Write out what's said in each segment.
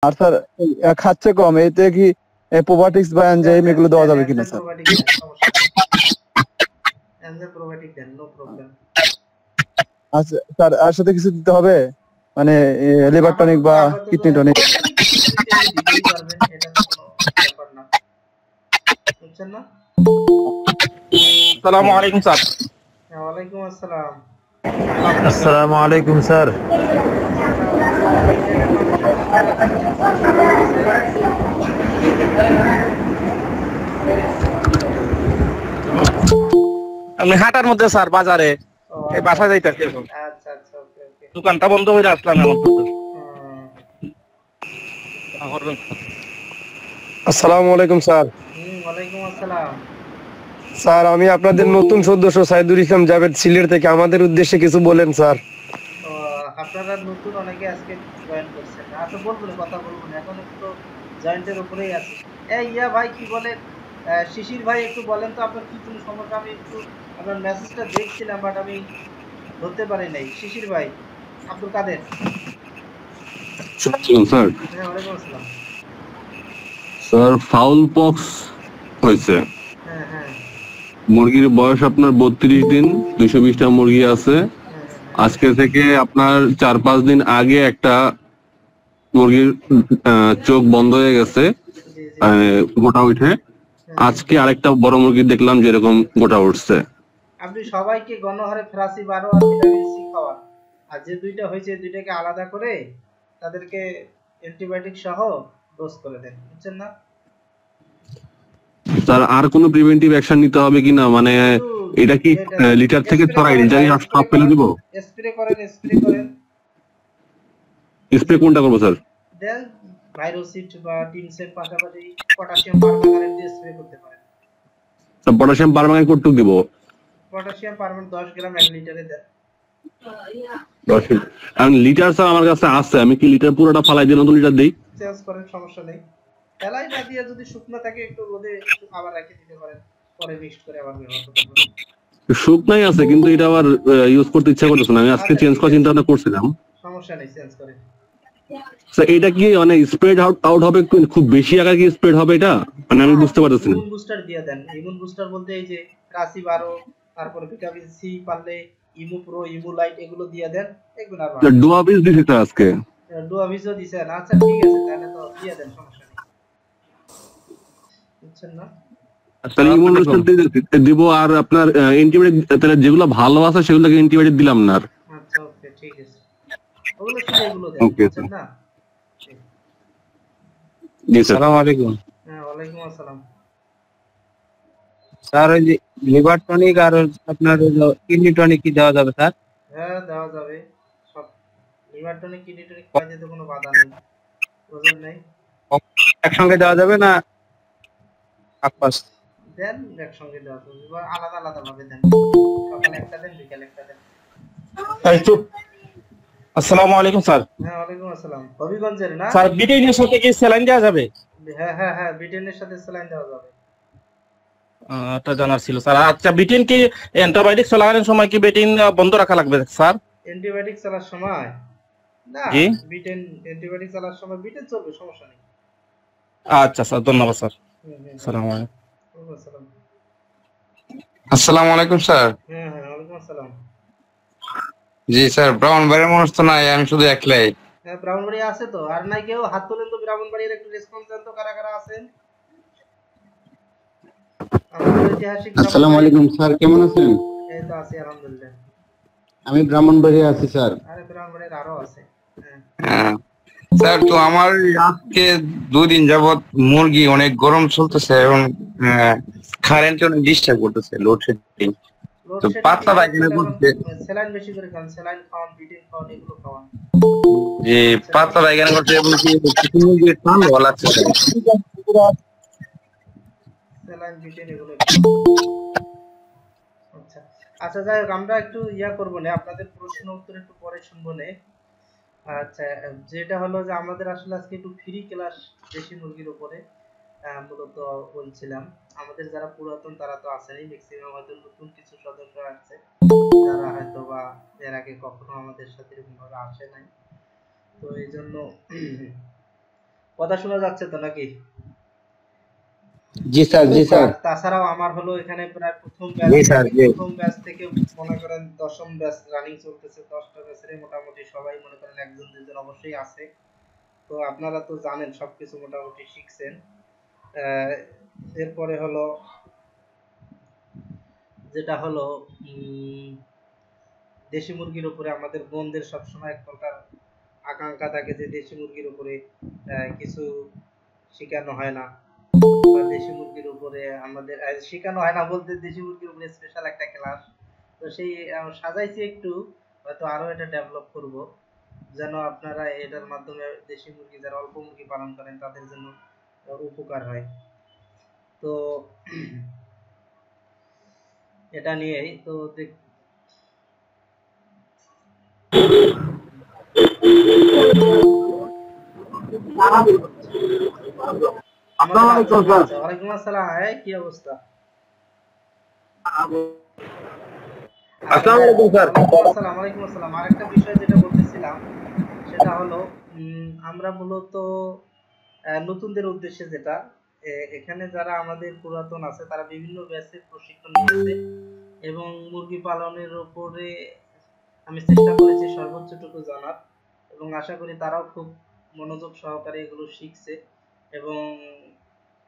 আর sir খাচ্ছে কম, এতে কি প্রোবায়োটিক্স বা এনজাইম এগুলো দেওয়া যাবে কিনা স্যার? আচ্ছা স্যার, আর সাথে কিছু দিতে হবে মানে লিভার টনিক বা কিডনি টনিক? আসসালামু আলাইকুম স্যার। ওয়ালাইকুম আসসালাম। আসসালামু আলাইকুম স্যার। আমি হাটার মধ্যে স্যার, বাজারে এই বাসা যাইতেছি এখন। আচ্ছা আচ্ছা, ওকে ওকে। দোকানটা বন্ধ হয়ে আসলাম এখন। আসসালামু আলাইকুম স্যার। ওয়ালাইকুম আসসালাম। স্যার, আমি আপনাদের নতুন সদস্য সাইদুল ইসলাম জাভেদ, সিলেট থেকে। আমাদের উদ্দেশ্যে কিছু বলেন স্যার। আপনারা নতুন অনেকে আজকে জয়েন করছেন। আচ্ছা বলবেন, কথা বলবেন, এখন একটু জয়েন্টের উপরেই আছে। ইয়া ভাই কি বলেন, শিশির ভাই একটু বলেন তো আপনার কি কোনো সমস্যা? আমি একটু আপনার মেসেজটা দেখছিলাম বাট আমি ধরতে পারি নাই। শিশির ভাই, আব্দুল কাদের। স্যার, হ্যাঁ, ওয়ালাইকুম আসসালাম। স্যার ফাউল পক্স হয়েছে। হ্যাঁ হ্যাঁ মুরগির বয়স আপনার 32 দিন, 220টা মুরগি আছে। আজকে থেকে আপনার 4-5 দিন আগে একটা মুরগির চোখ বন্ধ হয়ে গেছে, গোটা উঠে। আজকে আরেকটা বড় মুরগি দেখলাম যেরকম গোটা উঠছে। আপনি সবাইকে গণহারে ফ্রাসি 12 আর ভিটামিন সি খাওয়ান। আর যে দুইটা হয়েছে দুইটাকে আলাদা করে তাদেরকে অ্যান্টিবায়োটিক সহ ডোজ করে দেন, বুঝছেন না? স্যার, আর কোনো প্রিভেন্টিভ অ্যাকশন নিতে হবে কিনা? মানে এটা কি লিটার থেকে ছড়াই লিটারে সব ফেলে দিব? স্প্রে করেন, স্প্রে করেন। স্প্রে কোনটা করবো স্যার? দেন ভাইরোসিড বা টিমসের পাশাপাশি পটাশিয়াম পারম্যাঙ্গানেট দিয়ে স্প্রে করতে পারেন। পটাশিয়াম পারম্যাঙ্গানেট কতটুকু দিব? পটাশিয়াম পারম্যাঙ্গানেট 10 গ্রাম 1 লিটারে দেন। 10 লিটার স্যার আমার কাছে আছে। আমি কি লিটার পুরোটা ফালাই দিয়ে নতুন লিটার দেই? চেঞ্জ করেন, সমস্যা নেই। ফেলাই না দিয়ে যদি শুকনো থাকে একটু রোদে একটু আবার রেখে দিতে পারেন, পরে মিক্স করে আবার ব্যবহার করতে পারেন। শুকনাই আছে, কিন্তু এটা আবার ইউজ করতে ইচ্ছা করতেছে না। আমি আজকে চেঞ্জ করার চিন্তা ভাবনা করছিলাম। সমস্যা নেই, চেঞ্জ করেন। স্যার, এটা কি মানে স্প্রেড আউট হবে, খুব বেশি আকার কি স্প্রেড হবে এটা? মানে আমি বুঝতে পারতেছি না। ইমিউন বুস্টার দিয়ে দেন। ইমিউন বুস্টার বলতে এই যে রাসি 12, তারপর ভিটামিন সি, পারলে ইমু প্রো, ইমু লাইট এগুলো দিয়ে দেন, দেখবেন আর বাড়বে। ডুয়াবিস দিছি স্যার আজকে। ডুয়াভিসও দিছেন? আচ্ছা ঠিক আছে, তাহলে তো দিয়ে দেন, সমস্যা নেই, বুঝছেন না? তাহলে ইমিউন বুস্টার দিব। আর আপনার অ্যান্টিবায়োটিক তাহলে যেগুলো ভালো আছে সেগুলোকে অ্যান্টিবায়োটিক দিলাম না আর। আচ্ছা ওকে, ঠিক আছে। ওগুলো শুধু এগুলো দেন, ওকে বুঝছেন না? জি স্যার। আসসালামু আলাইকুম হ্যাঁ, ওয়ালাইকুম আসসালাম। স্যার। ওই যে লিভার টনিক আর আপনার কিডনি টনিক কি দেওয়া যাবে স্যার? হ্যাঁ, দেওয়া যাবে। সব লিভার টনিক, কিডনি টনিক খাওয়াতে তো কোনো বাধা নেই, প্রয়োজন নেই। একসঙ্গে দেওয়া যাবে না আপস? দেন একসঙ্গে দেওয়া যাবে বা আলাদা আলাদা ভাবে দেন। সকালে একটা দেন, বিকালে একটা দেন। এই চুপ। আসসালামু আলাইকুম স্যার। হ্যাঁ, ওয়ালাইকুম আসসালাম। হবিগঞ্জের না? স্যার, বিটেইনের সাথে কি স্যালাইন দেওয়া যাবে? হ্যাঁ হ্যাঁ হ্যাঁ, ব্রিটেনের সাথে স্যালাইন দেওয়া যাবে। এটা জানার ছিল স্যার। আচ্ছা, বিটেন কি অ্যান্টিবায়োটিক চালানোর সময় কি বিটেন বন্ধ রাখা লাগবে স্যার? অ্যান্টিবায়োটিক চালার সময় না, জি। ব্রিটেন অ্যান্টিবায়োটিক চালার সময় ব্রিটেন চলবে, সমস্যা নেই। আচ্ছা স্যার, ধন্যবাদ স্যার। আসসালামু আলাইকুম। ওয়ালাইকুম আসসালাম। আসসালামু আলাইকুম স্যার। হ্যাঁ হ্যাঁ, ওয়ালাইকুম আসসালাম। জি স্যার, ব্রাহ্মণবাড়িয়ার মানুষ তো নাই, আমি শুধু একলাই। হ্যাঁ, ব্রাহ্মণবাড়িয়া আছে তো? আর নাই কেউ? হাত তোলেন তো, ব্রাহ্মণবাড়িয়ার একটু রেসপন্স দেন তো, কারা কারা আছেন আমাদের ঐতিহাসিক আসসালামু আলাইকুম স্যার, কেমন আছেন? এই তো আছি আলহামদুলিল্লাহ। আমি ব্রাহ্মণবাড়িয়া আছি স্যার। আরে ব্রাহ্মণবাড়িয়ার আরো আছে। হ্যাঁ স্যার, তো আমার আজকে 2 দিন যাবত মুরগি অনেক গরম চলতেছে এবং কারেন্ট অনেক ডিস্টার্ব করতেছে, লোডশেডিং। তো পাতলা পায়খানা করতে, স্যালাইন বেশি করে খান, স্যালাইন খাওয়ান, ব্রিটেন খাওয়ান, এগুলো খাওয়ান। যে পাতলা পায়খানা করতে এবং কিছু মুরগি ঠান্ডা লাগছে। স্যালাইন, ব্রিটেন এগুলো। আচ্ছা আচ্ছা, যাই হোক, আমরা একটু ইয়া করবো না, আপনাদের প্রশ্ন উত্তর একটু পরে শুনবো না। আচ্ছা, যেটা হলো যে আমাদের আসলে আজকে একটু ফ্রি ক্লাস দেশি মুরগির উপরে মূলত বলছিলাম। আমাদের যারা পুরাতন তারা তো আসেনি, ম্যাক্সিমাম হয়তো নতুন কিছু সদস্য আসছে যারা হয়তো বা এর আগে কখনো আমাদের সাথে এরকম ভাবে আসে নাই। তো এই জন্য কথা শোনা যাচ্ছে তো নাকি? জি স্যার, জি স্যার। তাছাড়াও আমার হলো এখানে প্রায় প্রথম ব্যাচ থেকে মনে করেন 10ম ব্যাচ রানিং চলতেছে। 10টা ব্যাচের মোটামুটি সবাই মনে করেন একজন দুজন অবশ্যই আছে। তো আপনারা তো জানেন সবকিছু মোটামুটি শিখছেন। এরপরে হলো যেটা হলো দেশি মুরগির উপরে আমাদের বোনদের সবসময় এক প্রকার আকাঙ্ক্ষা থাকে যে দেশি মুরগির উপরে কিছু শেখানো হয় না, বা দেশি মুরগির উপরে আমাদের শেখানো হয় না বলতে দেশি মুরগির উপরে স্পেশাল একটা ক্লাস। তো সেই সাজাইছি একটু, হয়তো আরো এটা ডেভেলপ করব যেন আপনারা এটার মাধ্যমে দেশি মুরগি যারা অল্প মুরগি পালন করেন তাদের জন্য উপকার হয়। তো এটা নিয়েই তো ওয়ালাইকুম আসসালাম। কি অবস্থা? ওয়ালাইকুম আসসালাম। আরেকটা বিষয় যেটা বলতেছিলাম সেটা হলো আমরা মূলত নতুনদের উদ্দেশ্যে যেটা এখানে যারা আমাদের পুরাতন আছে তারা বিভিন্ন ব্যাচের প্রশিক্ষণ নিয়েছে এবং মুরগি পালনের উপরে আমি চেষ্টা করেছি সর্বোচ্চটুকু জানার, এবং আশা করি তারাও খুব মনোযোগ সহকারে এগুলো শিখছে এবং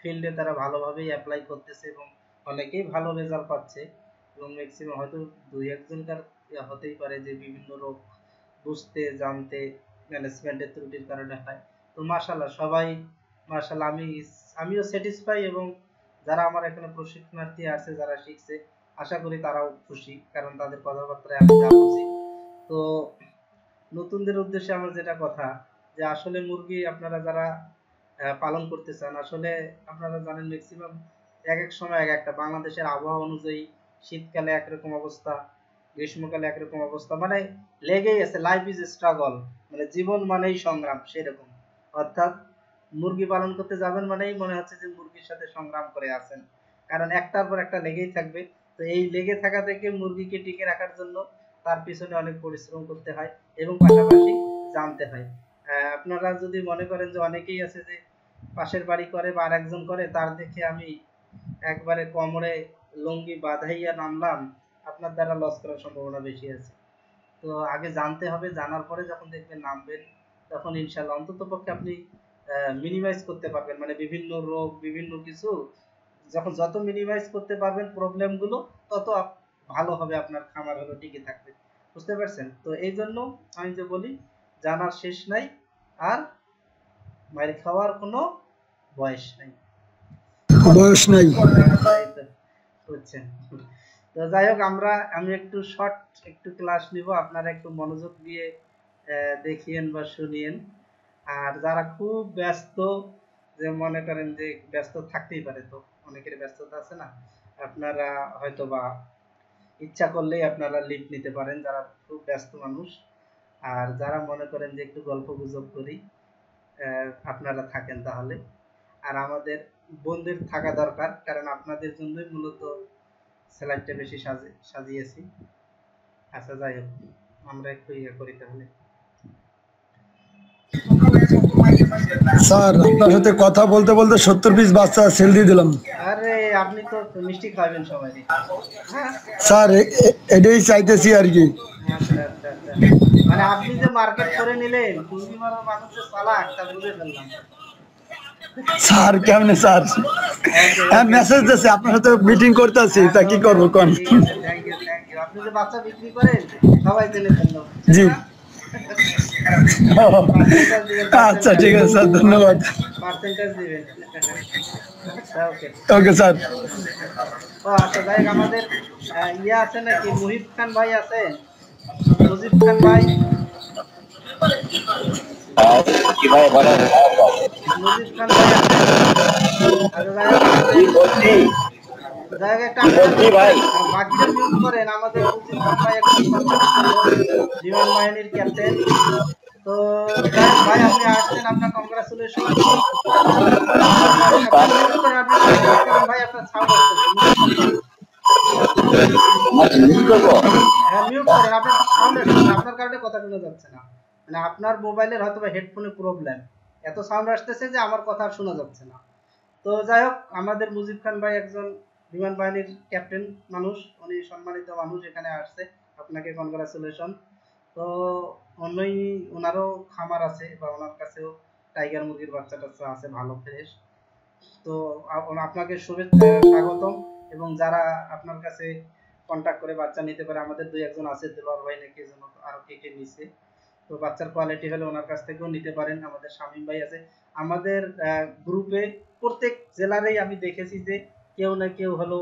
ফিল্ডে তারা ভালোভাবেই অ্যাপ্লাই করতেছে এবং অনেকেই ভালো রেজাল্ট পাচ্ছে। এবং ম্যাক্সিমাম হয়তো 2-1জনকার হতেই পারে যে বিভিন্ন রোগ বুঝতে জানতে ম্যানেজমেন্টের ত্রুটির কারণে হয়। তো মাশাআল্লাহ সবাই মাশাআল্লাহ আমিও স্যাটিসফাই, এবং যারা আমার এখানে প্রশিক্ষণার্থী আছে যারা শিখছে আশা করি তারাও খুশি, কারণ তাদের কথাবার্তায় আমি যা বুঝি। তো নতুনদের উদ্দেশ্যে আমার যেটা কথা যে আসলে মুরগি আপনারা যারা পালন করতে চান, আসলে আপনারা জানেন ম্যাক্সিমাম এক এক সময় এক একটা, বাংলাদেশের আবহাওয়া অনুযায়ী শীতকালে একরকম অবস্থা, গ্রীষ্মকালে একরকম অবস্থা, মানে লেগেই আছে। লাইফ ইজ স্ট্রাগল, মানে জীবন মানেই সংগ্রাম সেরকম। অর্থাৎ মুরগি পালন করতে যাবেন মানেই মনে হচ্ছে যে মুরগির সাথে সংগ্রাম করে আছেন, কারণ একটার পর একটা লেগেই থাকবে। তো এই লেগে থাকা থেকে মুরগিকে টিকে রাখার জন্য তার পিছনে অনেক পরিশ্রম করতে হয় এবং পাশাপাশি জানতে হয়। আপনারা যদি মনে করেন যে অনেকেই আছে যে পাশের বাড়ি করে বা আরেকজন করে, তার দেখে আমি একবারে কোমরে লুঙ্গি বাঁধাইয়া নামলাম, আপনার দ্বারা লস করার সম্ভাবনা বেশি আছে। তো আগে জানতে হবে, জানার পরে যখন দেখবেন নামবেন তখন ইনশাল্লাহ অন্ততপক্ষে আপনি মিনিমাইজ করতে পারবেন, মানে বিভিন্ন রোগ বিভিন্ন কিছু যত মিনিমাইজ করতে পারবেন প্রবলেমগুলো, তত ভালো হবে, আপনার খামার হলো টিকে থাকবে। বুঝতে পারছেন? তো এই জন্য আমি যে বলি জানার শেষ নাই আর মাইর খাওয়ার কোনো বয়স নাই। বুঝছেন? তো যাই হোক, আমি একটু শর্ট একটু ক্লাস নিব, আপনারা একটু মনোযোগ দিয়ে দেখিয়েন বা শুনিয়েন। আর যারা খুব ব্যস্ত, যে মনে করেন যে ব্যস্ত থাকতেই পারে, তো অনেকের ব্যস্ততা আছে না, আপনারা হয়তো বা ইচ্ছা করলেই আপনারা লিভ নিতে পারেন যারা খুব ব্যস্ত মানুষ। আর যারা মনে করেন যে একটু গল্প গুজব করি আপনারা থাকেন তাহলে। আর আমাদের বন্ধুদের থাকা দরকার, কারণ আপনাদের জন্যই মূলত স্লাইডটা বেশি সাজিয়েছি। আচ্ছা যাই হোক, আমরা একটু ইয়ে করি তাহলে। স্যার আপনার সাথে কথা বলতে বলতে 70 পিস বাচ্চা সেল দিয়ে দিলাম। আরে আপনি তো মিষ্টি খাবেন সবাই। স্যার এটাই চাইতেছি আর কি। আচ্ছা আচ্ছা আচ্ছা, মানে আপনি যে মার্কেট করে নিলেন, তুমি মানুষ যে চালাক তা বুঝে ফেললাম। স্যার কেমনে স্যার? হ্যাঁ মেসেজ দিয়েছে, আপনার সাথে মিটিং করতেছি, তা কি করবো কোন? Thank you. আপনি যে বাচ্চা বিক্রি করেন সবাই জেনে ফেললো। জি আচ্ছা ঠিক আছে স্যার, ধন্যবাদ। পার্সেন্টেজ দিবেন। Okay sir. ও আচ্ছা যাই হোক, আমাদের ইয়ে আছে নাকি, মুহিব খান ভাই আছে? মুজিব খান ভাই, কি ভাই বলেন? মুজিব খান ভাই আছে? যাই হোক, একটা বাকিটা মিউট করেন। আমাদের মুজিব খান ভাই এখন বিমান বাহিনীর ক্যাপ্টেন। তো ভাই আপনি আসছেন, আপনার কংগ্রাচুলেশন। ভাই আপনার সাউন্ড আসছে, হ্যাঁ মিউট করেন, আপনার সাউন্ড আসছে, আপনার কারণে কথা শোনা যাচ্ছে না, মানে আপনার মোবাইলের হয়তো বা হেডফোনে প্রবলেম। এত সাউন্ড আসতেছে যে আমার কথা আর শোনা যাচ্ছে না। তো যাই হোক, আমাদের মুজিব খান ভাই একজন বিমান বাহিনীর ক্যাপ্টেন মানুষ, উনি সম্মানিত মানুষ, এখানে আসছে, আপনাকে কনগ্রাচুলেশন। তো অন্যই ওনারও খামার আছে বা ওনার কাছেও টাইগার মুরগির বাচ্চা টাচ্চা আছে ভালো ফ্রেশ। তো আপনাকে শুভেচ্ছা, স্বাগতম। এবং যারা আপনার কাছে কন্টাক্ট করে বাচ্চা নিতে পারে, আমাদের দুই একজন আছে, দেলোয়ার ভাই নাকি যেন আরো কে নিছে, তো বাচ্চার কোয়ালিটি হলে ওনার কাছ থেকেও নিতে পারেন। আমাদের শামীম ভাই আছে। আমাদের গ্রুপে প্রত্যেক জেলারেই আমি দেখেছি যে কেউ না কেউ হলো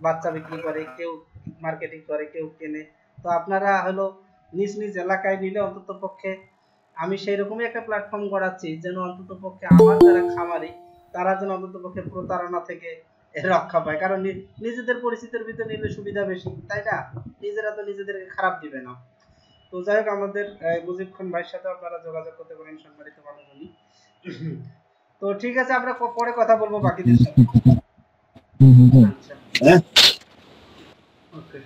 বাচ্চা বিক্রি করে, কেউ মার্কেটিং করে, কেউ কেনে। তো আপনারা হলো নিজ নিজ এলাকায় নিলে অন্তত পক্ষে আমি সেই রকমই একটা প্ল্যাটফর্ম করাচ্ছি যেন অন্তত পক্ষে আমার যারা খামারি তারা যেন অন্তত পক্ষে প্রতারণা থেকে রক্ষা পায়। কারণ নিজেদের পরিচিতির ভিতরে নিলে সুবিধা বেশি, তাই না? নিজেরা তো নিজেদেরকে খারাপ দিবে না। তো যাই হোক, আমাদের মুজিব খান ভাইয়ের সাথে আপনারা যোগাযোগ করতে পারেন, সম্মানিত মানুষ উনি। তো ঠিক আছে, আমরা পরে কথা বলবো বাকিদের সাথে। ওকে,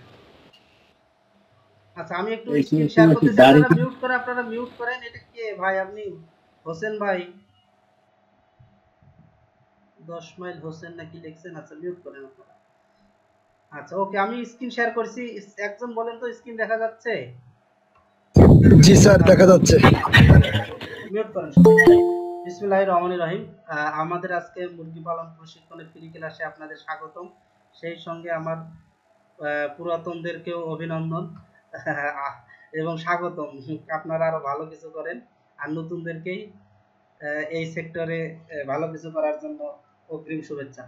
আচ্ছা আমি একটু স্ক্রিন শেয়ার করতেছি, আপনারা মিউট করেন। এটা কে ভাই? আপনি হোসেন ভাই, 10 মাইল হোসেন নাকি লিখছেন? আচ্ছা মিউট করেন আপনারা। আচ্ছা ওকে, আমি স্ক্রিন শেয়ার করছি। একজন বলেন তো স্ক্রিন দেখা যাচ্ছে? জি স্যার, দেখা যাচ্ছে। মিউট করেন। বিসমিল্লাহির রহমানির রহিম। আমাদের আজকে মুরগি পালন প্রশিক্ষণের ফ্রি ক্লাসে আপনাদের স্বাগতম। সেই সঙ্গে আমার পুরাতনদেরকেও অভিনন্দন এবং স্বাগতম। আপনারা আরো ভালো কিছু করেন, আর নতুনদেরকেই এই সেক্টরে ভালো কিছু করার জন্য অগ্রিম শুভেচ্ছা।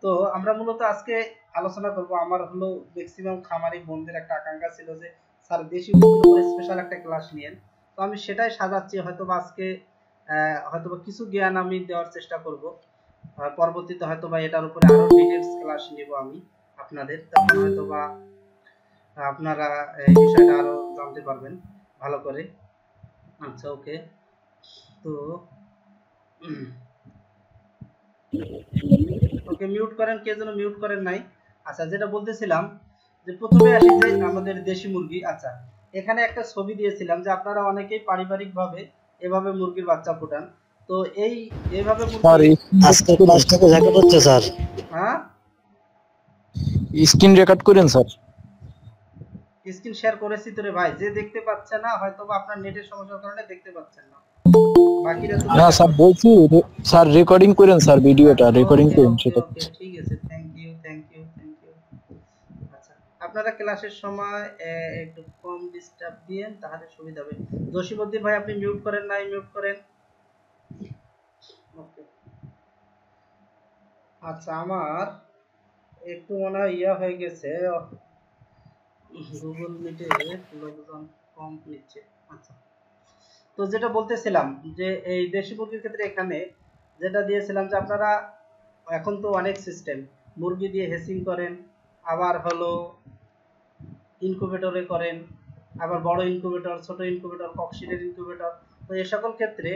তো আমরা মূলত আজকে আলোচনা করব, আমার হলো ম্যাক্সিমাম খামারি বন্ধুদের একটা আকাঙ্ক্ষা ছিল যে স্যার দেশি মুরগির উপরে স্পেশাল একটা ক্লাস নিয়েন। তো আমি সেটাই সাজাচ্ছি। হয়তোবা আজকে হয়তোবা কিছু জ্ঞান আমি দেওয়ার চেষ্টা করব, পরবর্তীতে হয়তোবা এটার উপরে আরো ডিটেইলস ক্লাস নিব আমি আপনাদের, তখন হয়তোবা আপনারা এই বিষয়টা আরো জানতে পারবেন ভালো করে। আচ্ছা ওকে, তো ওকে মিউট করেন, কে যেন মিউট করেন নাই। আচ্ছা যেটা বলতেছিলাম যে প্রথমে আসি যে আমাদের দেশি মুরগি। আচ্ছা এখানে একটা ছবি দিয়েছিলাম যে আপনারা অনেকেই পারিবারিকভাবে এভাবে মুরগির বাচ্চা ফোটান। তো এইভাবে আজকে ক্লাসটাকে রেকর্ড হচ্ছে স্যার। হ্যাঁ স্ক্রিন রেকর্ড করেন স্যার। স্ক্রিন শেয়ার করেছি তো রে ভাই, যে দেখতে পাচ্ছে না হয়তোবা আপনার নেটের সমস্যার কারণে দেখতে পাচ্ছেন না। বাকিরা তো না স্যার বলছি স্যার রেকর্ডিং করেন স্যার, ভিডিওটা রেকর্ডিং করেন সেটা। ঠিক আছে, থ্যাংক ইউ। আচ্ছা আপনারা ক্লাসের সময় একটু কম ডিস্টার্ব দিয়েন, তাহলে সুবিধা হবে। জসিমউদ্দিন ভাই আপনি মিউট করেন নাই, মিউট করেন। ওকে আচ্ছা আমার একটু মনে হয় ইয়া হয়ে গেছে, গুগল মিটে লোকজন কম নিচ্ছে। আচ্ছা তো যেটা বলতেছিলাম যে এই দেশি মুরগির ক্ষেত্রে এখানে যেটা দিয়েছিলাম যে আপনারা এখন তো অনেক সিস্টেম, মুরগি দিয়ে হেসিং করেন, আবার হলো ইনকিউবেটরে করেন, আবার বড় ইনকিউবেটর, ছোট ইনকিউবেটর, ককশিটের ইনকিউবেটর। তো এই সকল ক্ষেত্রে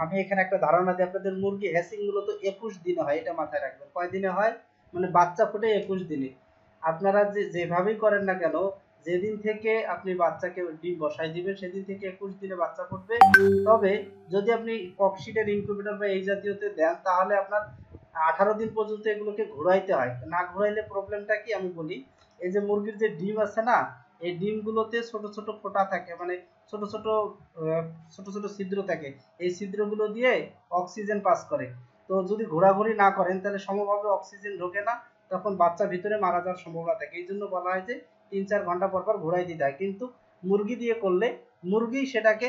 আমি এখানে একটা ধারণা দিই, আপনাদের মুরগি হ্যাসিং মূলত 21 দিনে হয়, এটা মাথায় রাখবেন। কয় দিনে হয়? মানে বাচ্চা ফুটে 21 দিনে। আপনারা যেভাবেই করেন না কেন, যেদিন থেকে আপনি বাচ্চাকে ডিম বসাই দিবেন সেদিন থেকে 21 দিনে বাচ্চা ফুটবে। তবে যদি আপনি ককশিটের ইনকিউবেটর বা এই জাতীয়তে দেন তাহলে আপনার 18 দিন পর্যন্ত এগুলোকে ঘোরাইতে হয়। না ঘোরাইলে প্রবলেমটা কি আমি বলি, এই যে মুরগির যে ডিম আছে না, এই ডিমগুলোতে ছোট ছোট ফোঁটা থাকে, মানে ছোট ছোট ছিদ্র থাকে। এই ছিদ্রগুলো দিয়ে অক্সিজেন পাস করে। তো যদি ঘোরাঘুরি না করেন তাহলে সমভাবে অক্সিজেন ঢোকে না, তখন বাচ্চা ভিতরে মারা যাওয়ার সম্ভাবনা থাকে। এই জন্য বলা হয় যে 3-4 ঘন্টা পর পর ঘোরাই দিতে হয়। কিন্তু মুরগি দিয়ে করলে মুরগি সেটাকে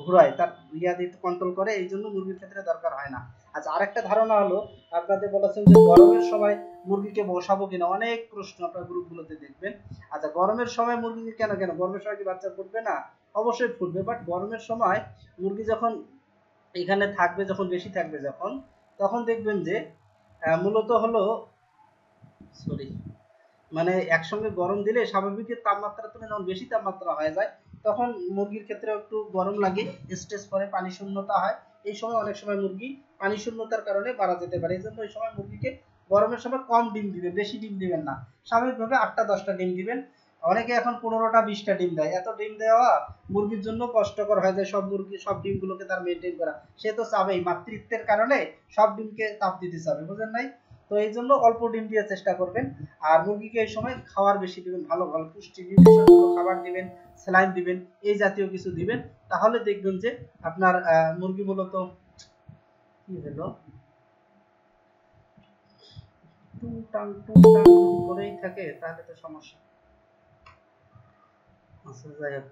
ঘোরায়, তার ইয়া দিয়ে কন্ট্রোল করে, এই জন্য মুরগির ক্ষেত্রে দরকার হয় না। আচ্ছা আরেকটা ধারণা হলো, আপনাদের বলেছেন যে গরমের সময় মুরগিকে বসাবো কিনা, অনেক প্রশ্ন আপনার গ্রুপগুলোতে দেখবেন। আচ্ছা গরমের সময় মুরগিকে কেন গরমের সময় কি বাচ্চা ফুটবে না? অবশ্যই ফুটবে, বাট গরমের সময় মুরগি যখন এখানে থাকবে, যখন বেশি থাকবে যখন, তখন দেখবেন যে মূলত হলো মানে একসঙ্গে গরম দিলে স্বাভাবিকের তাপমাত্রা তুলনায় যখন বেশি তাপমাত্রা হয়ে যায় তখন মুরগির ক্ষেত্রে একটু গরম লাগে, স্ট্রেস পরে, পানি শূন্যতা হয়। এই সময় অনেক সময় মুরগি পানি শূন্যতার কারণে মারা যেতে পারে। এই জন্য এই সময় মুরগিকে গরমের সময় কম ডিম দিবেন, বেশি ডিম দিবেন না, স্বাভাবিকভাবে 8টা 10টা ডিম দিবেন। অনেকে এখন 15টা 20টা ডিম দেয়। এত ডিম দেওয়া মুরগির জন্য কষ্টকর হয়ে যায়, সব ডিমগুলোকে তার মেনটেন করা। সে তো চাবেই, মাতৃত্বের কারণে সব ডিমকে তাপ দিতে চাবে, বুঝেন নাই? তো এই জন্য অল্প ডিম দিয়ে চেষ্টা করবেন। আর মুরগিকে এই সময় খাবার বেশি দিবেন, ভালো ভালো পুষ্টি নিউট্রিশনযুক্ত খাবার দিবেন, স্যালাইন দিবেন, এই জাতীয় কিছু দিবেন। তাহলে দেখবেন যে আপনার মুরগি মূলত কি হলো টুংটাং টুংটাং করেই থাকে, তাহলে তো সমস্যা। আচ্ছা যাই হোক,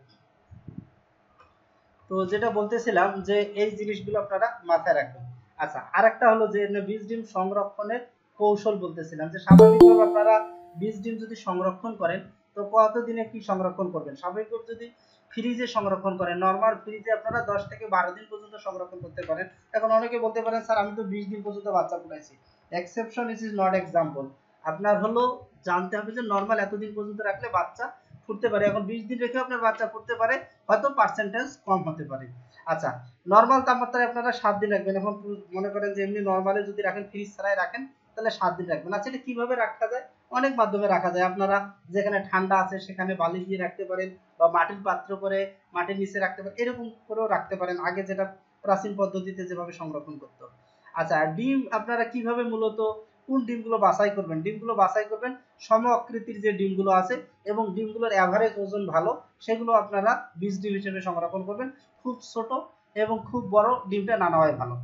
তো যেটা বলতেছিলাম যে এই জিনিসগুলো আপনারা মাথায় রাখবেন। আচ্ছা, আরেকটা হলো যে বীজ ডিম সংরক্ষণের কৌশল বলতেছিলাম, যে স্বাভাবিকভাবে আপনারা বীজ ডিম যদি সংরক্ষণ করেন তো কতদিনে কি সংরক্ষণ করবেন। স্বাভাবিকভাবে যদি ফ্রিজে সংরক্ষণ করেন, নরমাল ফ্রিজে আপনারা 10 থেকে 12 দিন পর্যন্ত সংরক্ষণ করতে পারেন। এখন অনেকে বলতে পারেন স্যার আমি তো 20 দিন পর্যন্ত বাচ্চা ফুটাইছি। Exception is not example. আপনার হলো জানতে হবে যে নরমাল এতদিন পর্যন্ত রাখলে বাচ্চা ফুটতে পারে। এখন 20 দিন রেখে আপনার বাচ্চা ফুটতে পারে, হয়তো পার্সেন্টেজ কম হতে পারে। আচ্ছা, নরমাল তাপমাত্রায় আপনারা 7 দিন রাখবেন। এখন মনে করেন যে এমনি নরমালে যদি রাখেন, ফ্রিজ ছাড়াই রাখেন, তাহলে 7 দিন রাখবেন। আচ্ছা, এটা কিভাবে রাখা যায়? অনেক মাধ্যমে রাখা যায়। আপনারা যেখানে ঠান্ডা আছে সেখানে বালি দিয়ে রাখতে পারেন, বা মাটির পাত্র করে মাটির নিচে রাখতে পারেন, এরকম করেও রাখতে পারেন, আগে যেটা প্রাচীন পদ্ধতিতে যেভাবে সংরক্ষণ করতো। আচ্ছা, ডিম আপনারা কিভাবে মূলত কোন ডিমগুলো বাছাই করবেন? ডিমগুলো বাছাই করবেন সম আকৃতির যে ডিমগুলো আছে এবং ডিমগুলোর এভারেজ ওজন ভালো, সেগুলো আপনারা বীজ ডিম হিসেবে সংরক্ষণ করবেন। খুব ছোট এবং খুব বড় ডিমটা না নেওয়াই ভালো।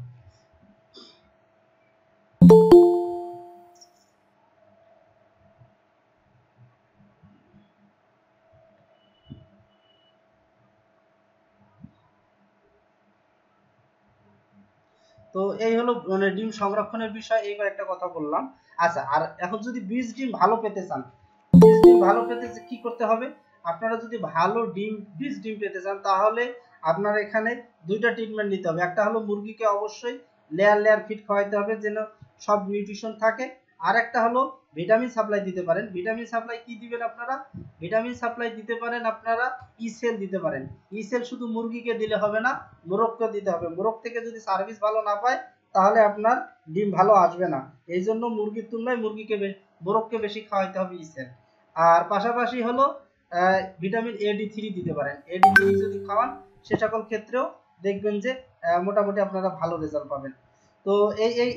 তো এই হলো মানে ডিম সংরক্ষণের বিষয়, এই একটা কথা বললাম। আচ্ছা, আর এখন যদি বীজ ডিম ভালো পেতে চান, বীজ ডিম ভালো পেতে কি করতে হবে? আপনারা যদি ভালো বীজ ডিম পেতে চান, তাহলে আপনার এখানে দুইটা ট্রিটমেন্ট নিতে হবে। একটা হলো মুরগিকে অবশ্যই লেয়ার লেয়ার ফিড খাওয়াইতে হবে যেন সব নিউট্রিশন থাকে। আর একটা হলো ভিটামিন সাপ্লাই দিতে পারেন। ভিটামিন সাপ্লাই কি দিবেন আপনারা? ভিটামিন সাপ্লাই দিতে পারেন আপনারা ইসেল দিতে পারেন। ইসেল শুধু মুরগিকে দিলে হবে না, মোরগকে দিতে হবে। মোরগ থেকে যদি সার্ভিস ভালো না পায়, তাহলে আপনার ডিম ভালো আসবে না। এই জন্য মুরগির তুলনায় মোরগকে বেশি খাওয়াইতে হবে ইসেল। আর পাশাপাশি হলো ভিটামিন AD3 দিতে পারেন। AD3 যদি খাওয়ান, সে সকল ক্ষেত্রেও দেখবেন যে মোটামুটি আপনারা ভালো রেজাল্ট পাবেন। তো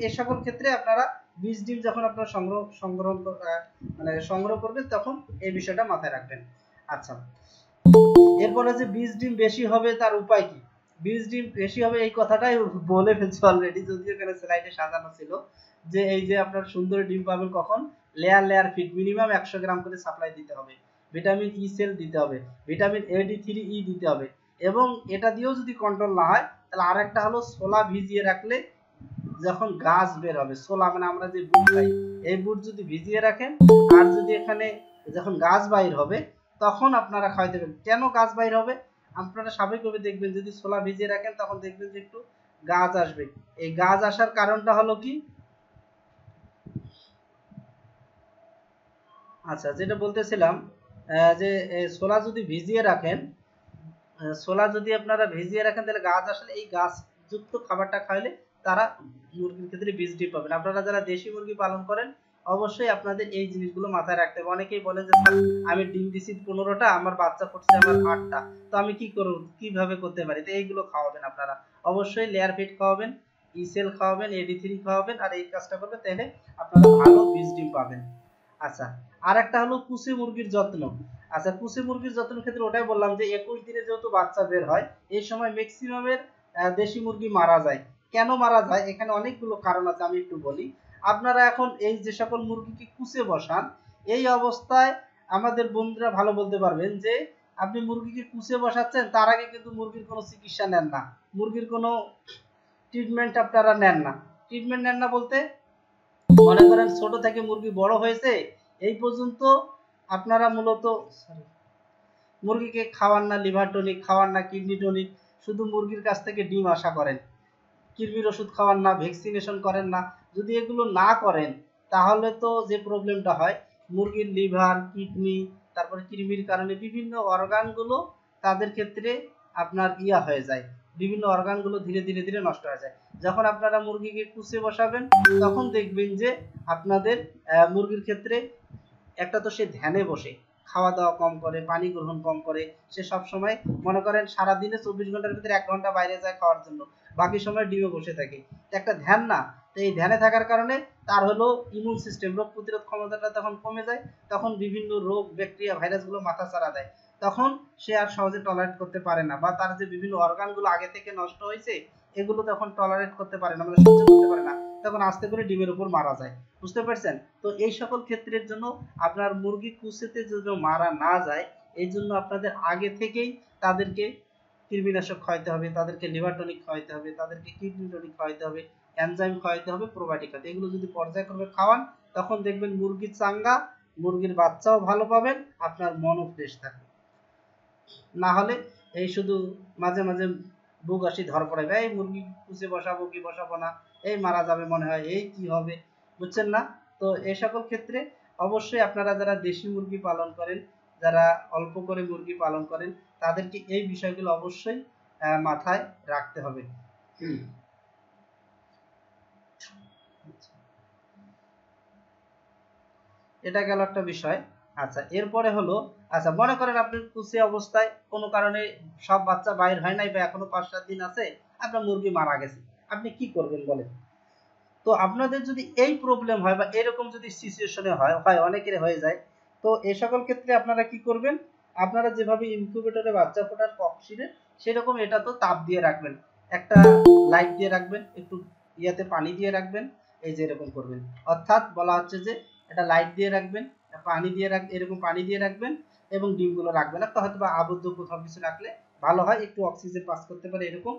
এই সকল ক্ষেত্রে আপনারা বীজ ডিম যখন আপনারা সংগ্রহ করবেন, তখন এই বিষয়টা মাথায় রাখবেন। আচ্ছা, এরপরে যে বীজ ডিম বেশি হবে তার উপায় কি? বীজ ডিম বেশি হবে এই কথাটাই বলে ফেলছি অলরেডি, যদিও এখানে স্লাইডে সাজানো ছিল যে এই যে আপনার সুন্দর ডিম পাবেন কখন? লেয়ার লেয়ার ফিড মিনিমাম 100 গ্রাম করে সাপ্লাই দিতে হবে। ভিটামিন ই সেল দিতে হবে, ভিটামিন AD3E দিতে হবে। এবং এটা দিয়েও যদি কন্ট্রোল না হয়, তাহলে আরেকটা হলো ছোলা ভিজিয়ে রাখলে যখন গাছ বের হবে, ছোলা মানে আমরা যে বুট খাই, এই বুট যদি ভিজিয়ে রাখেন, আর যদি এখানে যখন গাছ বাইর হবে তখন আপনারা খাওয়াইতে পারেন। কেন গাছ বাইর হবে? আপনারা স্বাভাবিকভাবে দেখবেন যদি ছোলা ভিজিয়ে রাখেন, তখন দেখবেন যে একটু গাছ আসবে। এই গাছ আসার কারণটা হলো কি? আচ্ছা, যেটা বলতেছিলাম যে ছোলা যদি ভিজিয়ে রাখেন, তাহলে গাছ আসলে এই গাছ যুক্ত খাবারটা খাইলে তারা মুরগির ক্ষেত্রে বীজ ডিম পাবেন। আপনারা যারা দেশি মুরগি পালন করেন, অবশ্যই আপনাদের এই জিনিসগুলো মাথায় রাখতে হবে। অনেকেই বলেন যে স্যার আমি ডিম দিছি 15টা, আমার বাচ্চা ফুটছে আমার 8টা, তো আমি কি করব, কিভাবে করতে পারি? তো এইগুলো খাওয়াবেন আপনারা। অবশ্যই লেয়ার ফিড খাওয়াবেন, ইসেল খাওয়াবেন, AD3 খাওয়াবেন, আর এই কাজটা করবেন, তাহলে আপনারা ভালো বীজ ডিম পাবেন। আচ্ছা, আর একটা হলো কুসি মুরগির যত্ন। আচ্ছা, কুসি মুরগির যত্নের ক্ষেত্রে ওটাই বললাম যে 21 দিনে যেহেতু বাচ্চা বের হয়, এই সময় ম্যাক্সিমামের দেশি মুরগি মারা যায়। কেন মারা যায়? এখানে অনেকগুলো কারণ আছে, আমি একটু বলি। আপনারা এখন এই যে সকল মুরগিকে কুচে বসান, এই অবস্থায় আমাদের বন্ধুরা ভালো বলতে পারবেন যে আপনি মুরগিকে কুচে বসাচ্ছেন, তার আগে কিন্তু মুরগির কোনো চিকিৎসা নেন না, মুরগির কোনো ট্রিটমেন্ট আপনারা নেন না। ট্রিটমেন্ট নেন না বলতে, মনে করেন ছোট থেকে মুরগি বড় হয়েছে, এই পর্যন্ত আপনারা মূলত মুরগিকে খাওয়ান না লিভার টনিক, খাওয়ান না কিডনি টনিক, শুধু মুরগির কাছ থেকে ডিম আশা করেন। কৃমির ওষুধ খাওয়ান না, ভ্যাকসিনেশন করেন না। যদি এগুলো না করেন, তাহলে তো যে প্রবলেমটা হয়, মুরগির লিভার, কিডনি, তারপরে কৃমির কারণে বিভিন্ন অর্গানগুলো তাদের ক্ষেত্রে আপনার হয়ে যায়, বিভিন্ন অর্গানগুলো ধীরে ধীরে ধীরে নষ্ট হয়ে যায়। যখন আপনারা মুরগিকে কুচে বসাবেন, তখন দেখবেন যে আপনাদের মুরগির ক্ষেত্রে একটা তো সে ধ্যানে বসে খাওয়া দাওয়া কম করে, পানি গ্রহণ কম করে, সে সব সময় মনে করেন সারা দিনে 24 ঘন্টার ভিতরে 1 ঘন্টা বাইরে যায় খাওয়ার জন্য, বাকি সময় ডিমে বসে থাকে, একটা ধ্যান না। তো এই ধ্যানে থাকার কারণে তার হলো ইমিউন সিস্টেম, রোগ প্রতিরোধ ক্ষমতাটা তখন কমে যায়, তখন বিভিন্ন রোগ ব্যাকটেরিয়া ভাইরাসগুলো মাথা চারা দেয়, তখন সে আর সহজে টলারেট করতে পারে না, বা তার যে বিভিন্ন অর্গানগুলো আগে থেকে নষ্ট হয়েছে এগুলো তখন টলারেট করতে পারে না, মানে সহ্য করতে পারে না, তখন আস্তে করে ডিমের উপর মারা যায়। বুঝতে পারছেন? তো এই সকল ক্ষেত্রের জন্য আপনার মুরগি কুসেতে যেন মারা না যায় এই জন্য আপনাদের আগে থেকেই তাদেরকে কৃমিনাশক খাওয়াইতে হবে, তাদেরকে লিভার টনিক খাওয়াইতে হবে, তাদেরকে কিডনি টনিক খাওয়াইতে হবে, এনজাইম খাওয়াইতে হবে, প্রোবায়োটিক খাওয়াইতে, এগুলো যদি পর্যায়ক্রমে খাওয়ান তখন দেখবেন মুরগির চাঙ্গা, মুরগির বাচ্চাও ভালো পাবেন, আপনার মনও ফ্রেশ থাকবে। না হলে এই শুধু মাঝে মাঝে বুক আসি ধর পড়াবে, এই মুরগি কুচে বসাবো কি বসাবো না, এই মারা যাবে মনে হয়, এই কি হবে, বুঝছেন না? তো এই সকল ক্ষেত্রে অবশ্যই আপনারা যারা দেশি মুরগি পালন করেন, যারা অল্প করে মুরগি পালন করেন, তাদেরকে এই বিষয়গুলো অবশ্যই মাথায় রাখতে হবে। এটা গেল একটা বিষয়। আচ্ছা, এরপরে হলো, আচ্ছা মনে করেন আপনি কুচি অবস্থায় কোনো কারণে সব বাচ্চা বাইর হয় নাই বা এখনো 5-7 দিন আছে, আপনার মুরগি মারা গেছে, আপনি কি করবেন বলেন? তো আপনাদের যদি এই প্রবলেম হয় বা এরকম যদি সিচুয়েশনে হয় অনেকের হয়ে যায়, তো এই সকল ক্ষেত্রে আপনারা কি করবেন? আপনারা যেভাবে ইনকিউবেটরে বাচ্চা ফোটার কক্সিডে সেরকম এটা তো তাপ দিয়ে রাখবেন, একটা লাইট দিয়ে রাখবেন, একটু ইয়াতে পানি দিয়ে রাখবেন, এই যে এরকম করবেন, অর্থাৎ বলা হচ্ছে যে এটা লাইট দিয়ে রাখবেন, পানি দিয়ে এরকম পানি দিয়ে রাখবেন এবং ডিমগুলো রাখবেন একটা হয়তো বা আবদ্ধ কোথাও কিছু রাখলে ভালো হয়, একটু অক্সিজেন পাস করতে পারে এরকম,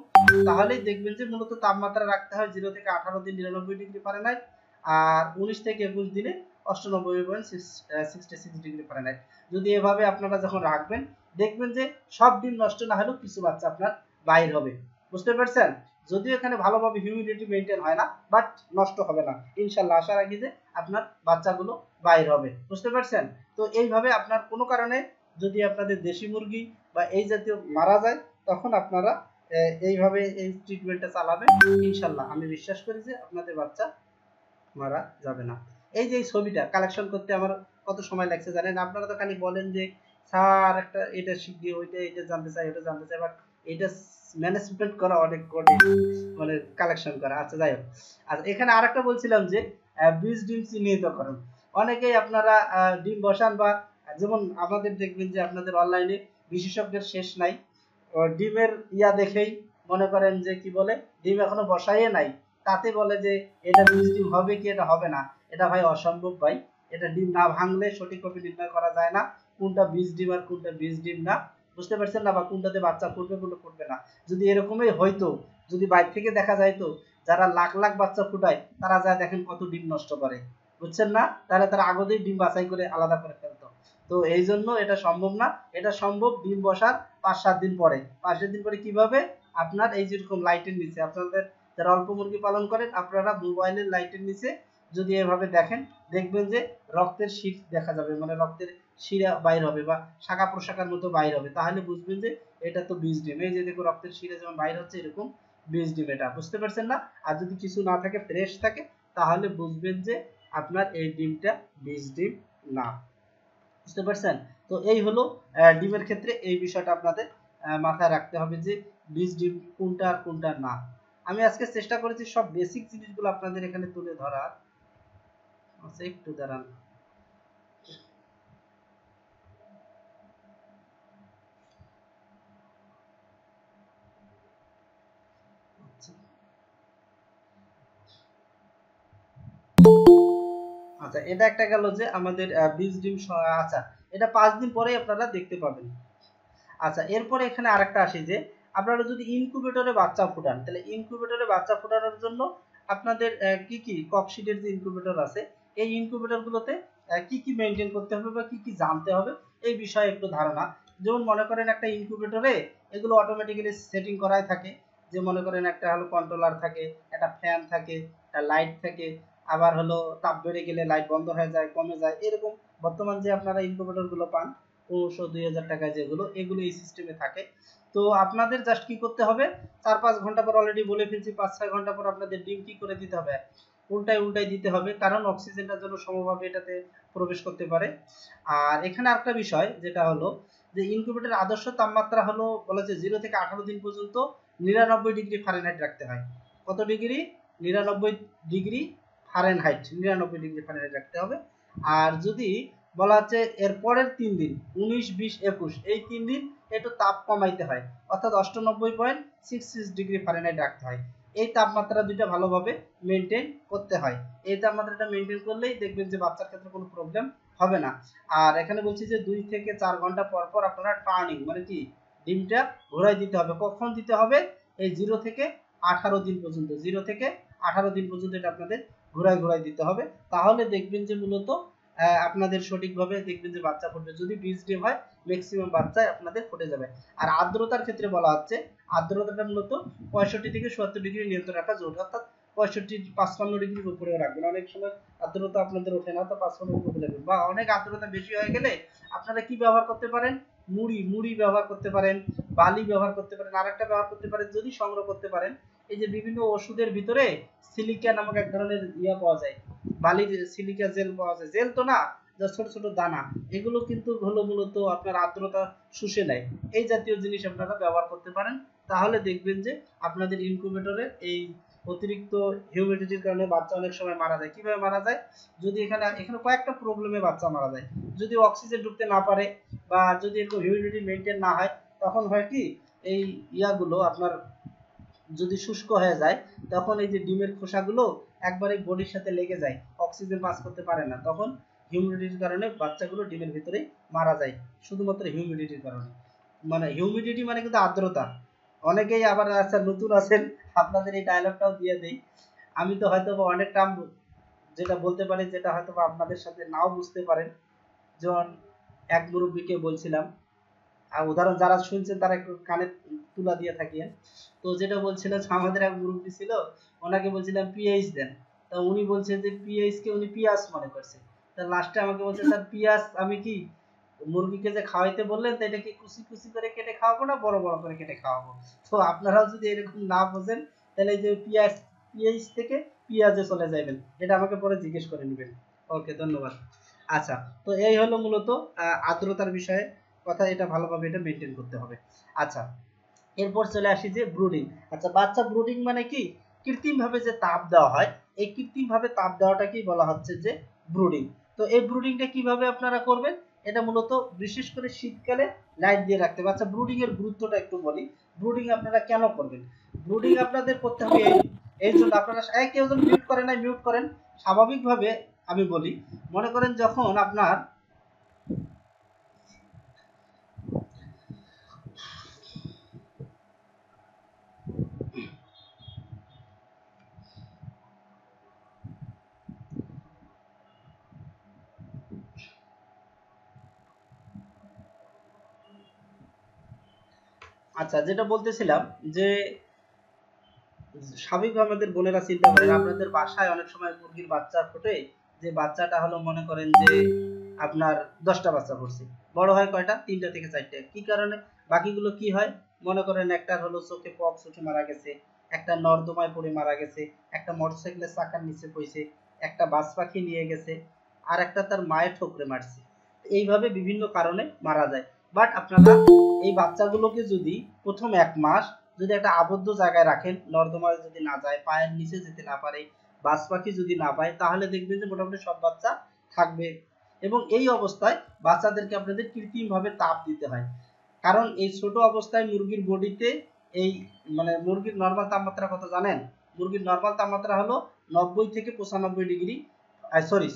তাহলেই দেখবেন যে মূলত তাপমাত্রা রাখতে হয় 0 থেকে 18 দিন 99 ডিগ্রি ফারেনহাইট, আর 19 থেকে 21 দিনে 98.66 ডিগ্রি ফারেনহাইট। যদি এভাবে আপনারা যখন রাখবেন দেখবেন যে সব ডিম নষ্ট না হলেও কিছু বাচ্চা আপনার বাইর হবে। বুঝতে পারছেন? যদিও এখানে ভালোভাবে হিউমিডিটি মেইনটেইন হয় না, বাট নষ্ট হবে না ইনশাআল্লাহ, আশা রাখি যে আপনার বাচ্চাগুলো বাইর হবে। বুঝতে পারছেন? তো এইভাবে আপনার কোনো কারণে যদি আপনাদের দেশি মুরগি বা এই জাতীয় মারা যায় তখন আপনারা এইভাবে এই ট্রিটমেন্টটা চালাবেন, ইনশাআল্লাহ আমি বিশ্বাস করি যে আপনাদের বাচ্চা মারা যাবে না। এই যে এই ছবিটা কালেকশন করতে আমার কত সময় লাগছে জানেন? আপনারা তো খালি বলেন যে স্যার একটা এটা শিখিয়ে ওইটা এটা জানতে চাই ওটা জানতে চাই, বাট এটা ম্যানেজমেন্ট করা অনেক কঠিন, মানে কালেকশন করা। আচ্ছা যাই হোক, আচ্ছা এখানে আরেকটা বলছিলাম যে বীজ ডিম চিহ্নিতকরণ, অনেকেই আপনারা ডিম বসান বা যেমন আমাদের দেখবেন যে আপনাদের অনলাইনে বিশেষজ্ঞের শেষ নাই, ডিমের ইয়া দেখেই মনে করেন যে কি বলে ডিম এখনো বসাইয়ে নাই, তাতে বলে যে এটা বীজ ডিম হবে কি এটা হবে না, এটা ভাই অসম্ভব ভাই, এটা ডিম না ভাঙলে সঠিকভাবে নির্ণয় করা যায় না কোনটা বীজ ডিম আর কোনটা বীজ ডিম না। বুঝতে পারছেন না? বা কোনটাতে বাচ্চা ফুটবে কোনটা ফুটবে না। যদি এরকমই হয়তো, যদি বাইরে থেকে দেখা যাইতো যারা লাখ লাখ বাচ্চা ফুটায় তারা যায় দেখেন কত ডিম নষ্ট করে, বুঝছেন না? তাহলে তারা আগেই ডিম বাছাই করে আলাদা করে ফেলতো। তো এই জন্য এটা সম্ভব না, এটা সম্ভব ডিম বসার 5-7 দিন পরে। 5-7 দিন পরে কিভাবে? আপনার এই যেরকম লাইটের নিচে, আপনাদের যারা অল্প মুরগি পালন করেন আপনারা মোবাইলের লাইটের নিচে যদি এভাবে দেখেন দেখবেন যে রক্তের শীত দেখা যাবে, মানে রক্তের শিরা বাইর হবে বা শাখা প্রশাখার মতো বাইর হবে, তাহলে বুঝবেন যে এটা তো বীজ ডিম। এই যে দেখো রক্তের শিরা যেমন বাইর হচ্ছে এরকম বীজ ডিম এটা। বুঝতে পারছেন না? আর যদি কিছু না থাকে ফ্রেশ থাকে তাহলে বুঝবেন যে আপনার এই ডিমটা বীজ ডিম না। বুঝতে পারছেন? তো এই হলো ডিমের ক্ষেত্রে এই বিষয়টা আপনাদের মাথায় রাখতে হবে যে বীজ ডিম কোনটা আর কোনটা না। আমি আজকে চেষ্টা করেছি সব বেসিক জিনিসগুলো আপনাদের এখানে তুলে ধরার। আচ্ছা একটু দাঁড়ান। আচ্ছা এটা একটা গেল যে আমাদের বীজ ডিম। আচ্ছা এটা 5 দিন পরেই আপনারা দেখতে পাবেন। আচ্ছা এরপরে এখানে আরেকটা আসে যে আপনারা যদি ইনকিউবেটরে বাচ্চা ফুটান তাহলে ইনকিউবেটরে বাচ্চা ফোটানোর জন্য আপনাদের কি কি ককশিটের যে ইনকিউবেটর আছে এই ইনকিউবেটর গুলোতে কি কি মেইনটেইন করতে হবে বা কি কি জানতে হবে এই বিষয়ে একটু ধারণা। যেমন মনে করেন একটা ইনকিউবেটরে এগুলো অটোমেটিক্যালি সেটিং করাই থাকে, যে মনে করেন একটা হলো কন্ট্রোলার থাকে, একটা ফ্যান থাকে, একটা লাইট থাকে, আবার হলো তাপ বেড়ে গেলে লাইট বন্ধ হয়ে যায় কমে যায়, এরকম বর্তমান যে আপনারা ইনকিউবেটর গুলো পান 1500-2000 টাকায় যেগুলো, এগুলো এই সিস্টেমে থাকে। তো আপনাদের জাস্ট কি করতে হবে 4-5 ঘন্টা পর, অলরেডি বলে ফেলছি 5-6 ঘন্টা পর আপনাদের ডিম কি করে দিতে হবে, উল্টায় উল্টায় দিতে হবে, কারণ অক্সিজেনটা যেন সমভাবে এটাতে প্রবেশ করতে পারে। আর এখানে আরেকটা বিষয় যেটা হলো যে ইনকিউবেটরের আদর্শ তাপমাত্রা হলো বলা যে 0 থেকে 18 দিন পর্যন্ত 99 ডিগ্রি ফারেনহাইট রাখতে হয়। কত degree? 99 degree Fahrenheit, 99 degree Fahrenheit রাখতে হবে। আর যদি বলা হচ্ছে এর পরের 3 দিন 19, 20, 21 এই 3 দিন একটু তাপ কমাইতে হয়, অর্থাৎ 98.66 ডিগ্রি ফারেনহাইট রাখতে হয়। এই তাপমাত্রা দুইটা ভালোভাবে মেনটেন করতে হয়। এই তাপমাত্রাটা মেনটেন করলেই দেখবেন যে বাচ্চার ক্ষেত্রে কোনো প্রবলেম হবে না। আর এখানে বলছি যে 2 থেকে 4 ঘন্টা পর পর আপনারা টার্নিং মানে কি ডিমটা ঘোরাই দিতে হবে। কখন দিতে হবে? এই 0 থেকে 18 দিন পর্যন্ত, 0 থেকে 18 দিন পর্যন্ত এটা আপনাদের ঘোরাই দিতে হবে। তাহলে দেখবেন যে মূলত আপনাদের সঠিকভাবে দেখবেন যে বাচ্চা ফুটবে। যদি 20 ডিম হয় ম্যাক্সিমাম বাচ্চা আপনাদের ফুটে যাবে। আর আর্দ্রতার ক্ষেত্রে বলা হচ্ছে আর্দ্রতাটা মূলত 65 থেকে 70 ডিগ্রি নিয়ন্ত্রণ রাখা জরুরি, অর্থাৎ 65-55 ডিগ্রির উপরে রাখবেন। অনেক সময় আর্দ্রতা আপনাদের ওঠে না, তো 55 ডিগ্রি উপরে রাখবেন। বা অনেক আর্দ্রতা বেশি হয়ে গেলে আপনারা কি ব্যবহার করতে পারেন? মুড়ি ব্যবহার করতে পারেন, বালি ব্যবহার করতে পারেন, আরেকটা ব্যবহার করতে পারেন যদি সংগ্রহ করতে পারেন, এই যে বিভিন্ন ওষুধের ভিতরে সিলিকা নামক এক ধরনের পাওয়া যায়, বালির সিলিকা জেল পাওয়া যায়, জেল তো না, যা ছোট ছোট দানা, এগুলো কিন্তু হলো মূলত আপনার আর্দ্রতা শুষে নেয়। এই জাতীয় জিনিস আপনারা ব্যবহার করতে পারেন। তাহলে দেখবেন যে আপনাদের ইনকিউবেটরে এই অতিরিক্ত হিউমিডিটির কারণে বাচ্চা অনেক সময় মারা যায়। কিভাবে মারা যায়? যদি এখানে কয়েকটা প্রবলেমে বাচ্চা মারা যায়। যদি অক্সিজেন ঢুকতে না পারে বা যদি এরকম হিউমিডিটি মেনটেন না হয়, তখন হয় কি এই ইয়াগুলো আপনার যদি শুষ্ক হয়ে যায়, তখন এই যে ডিমের খোসাগুলো একবারে বডির সাথে লেগে যায়, অক্সিজেন পাস করতে পারে না, তখন হিউমিডিটির কারণে বাচ্চাগুলো ডিমের ভিতরে মারা যায়, শুধুমাত্র হিউমিডিটির কারণে। মানে হিউমিডিটি মানে কিন্তু আর্দ্রতা। অনেকেই আবার আচ্ছা নতুন আছেন, আপনাদের এই ডায়লগটাও দিয়ে দেই। আমি তো হয়তো অনেক টার্ম যেটা বলতে পারি যেটা হয়তো আপনাদের সাথে নাও বুঝতে পারেন। যেমন এক মুরব্বীকে বলছিলাম, আর উদাহরণ যারা শুনছেন তারা একটু কানে তুলা দিয়ে থাকিয়েন। তো যেটা বলছিলেন, আমাদের এক মুরব্বী ছিল, ওনাকে বলছিলাম পিএইচ দেন, তা উনি বলছে যে পিএইচ কে উনি পিয়াস মনে করছে। তা লাস্টে আমাকে বলছে স্যার পিয়াস আমি কি মুরগিকে যে খাওয়াইতে বললেন তো এটা কি কুচি কুচি করে কেটে খাওয়াবো না বড় বড় করে কেটে খাওয়াবো? তো আপনারাও যদি এরকম না বোঝেন তাহলে যে পিএইচ থেকে পিয়াজে চলে যাবেন, এটা আমাকে পরে জিজ্ঞেস করে নেবেন। ওকে, ধন্যবাদ। আচ্ছা, তো এই হলো মূলত আর্দ্রতার বিষয়ে কথা, এটা ভালোভাবে এটা মেনটেন করতে হবে। আচ্ছা, এরপর চলে আসি যে ব্রুডিং। আচ্ছা, বাচ্চা ব্রুডিং মানে কি? কৃত্রিম ভাবে যে তাপ দেওয়া হয়, এই কৃত্রিম ভাবে তাপ দেওয়াটাকেই বলা হচ্ছে যে ব্রুডিং। তো এই ব্রুডিংটা কিভাবে আপনারা করবেন? এটা মূলত বিশেষ করে শীতকালে লাইট দিয়ে রাখতে হবে। আচ্ছা, ব্রুডিং এর গুরুত্বটা একটু বলি। ব্রুডিং আপনারা কেন করবেন? ব্রুডিং আপনাদের করতে হবে এই জন্য, আপনারা কেউ যেন মিউট করেন না, মিউট করেন। স্বাভাবিকভাবে আমি বলি, মনে করেন যখন আপনার আচ্ছা যেটা বলতেছিলাম যে স্বাভাবিকভাবে আমাদের বোনেরা চিন্তা করেন, আপনাদের বাসায় অনেক সময় মুরগির বাচ্চা ফোটে, যে বাচ্চাটা হলো মনে করেন যে আপনার 10টা বাচ্চা ফুটছে, বড় হয় কয়টা? 3টা থেকে 4টে। কি কারণে? বাকিগুলো কি হয়? মনে করেন একটা হলো চোখে পক্স উঠে মারা গেছে, একটা নর্দমায় পড়ে মারা গেছে, একটা মোটরসাইকেলের চাকার নিচে পড়েছে, একটা বাজ পাখি নিয়ে গেছে, আর একটা তার মায়ের ঠোকরে মারছে। এইভাবে বিভিন্ন কারণে মারা যায়। বাট আপনারা এই বাচ্চাগুলোকে যদি প্রথম 1 মাস যদি একটা আবদ্ধ জায়গায় রাখেন, নর্দমায় যদি না যায়, পায়ের নিচে যেতে না পারে, বাজ পাখি যদি না পায়, তাহলে দেখবেন যে মোটামুটি সব বাচ্চা থাকবে। এবং এই অবস্থায় বাচ্চাদেরকে আপনাদের কৃত্রিমভাবে তাপ দিতে হয়, কারণ এই ছোট অবস্থায় মুরগির বডিতে এই মানে মুরগির নরমাল তাপমাত্রা কত জানেন? মুরগির নরমাল তাপমাত্রা হলো 90 থেকে 95 ডিগ্রি, সরি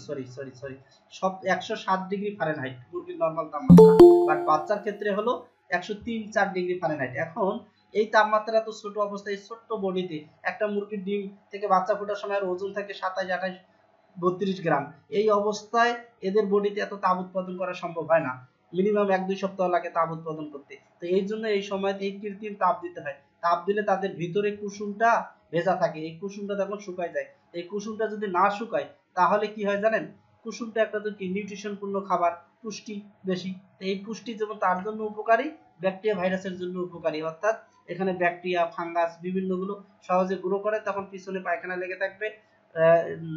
সব 107 ডিগ্রি ফারেনহাইট মুরগির নরমাল তাপমাত্রা। বাট বাচ্চার ক্ষেত্রে হলো 103-4 ডিগ্রি ফারেনহাইট। এখন এই তাপমাত্রা তো ছোট অবস্থায় ছোট্ট বডিতে একটা মুরগির ডিম থেকে বাচ্চা ফোটার সময় ওজন থাকে 27-28-32 গ্রাম। এই অবস্থায় এদের বডিতে এত তাপ উৎপাদন করা সম্ভব হয় না, মিনিমাম 1-2 সপ্তাহ লাগে তাপ উৎপাদন করতে। তো এই জন্য এই সময় এই কৃত্রিম তাপ দিতে হয়। তাপ দিলে তাদের ভিতরে কুসুমটা ভেজা থাকে, এই কুসুমটা তখন শুকায় যায়। এই কুসুমটা যদি না শুকায় তাহলে কি হয় জানেন? কুসুমটা একটা তো কি নিউট্রিশনপূর্ণ খাবার, পুষ্টি বেশি। এই পুষ্টি যেমন তার জন্য উপকারী, ব্যাকটেরিয়া ভাইরাসের জন্য উপকারী, অর্থাৎ এখানে ব্যাকটেরিয়া ফাঙ্গাস বিভিন্নগুলো সহজে গ্রো করে, তখন পিছনে পায়খানা লেগে থাকবে,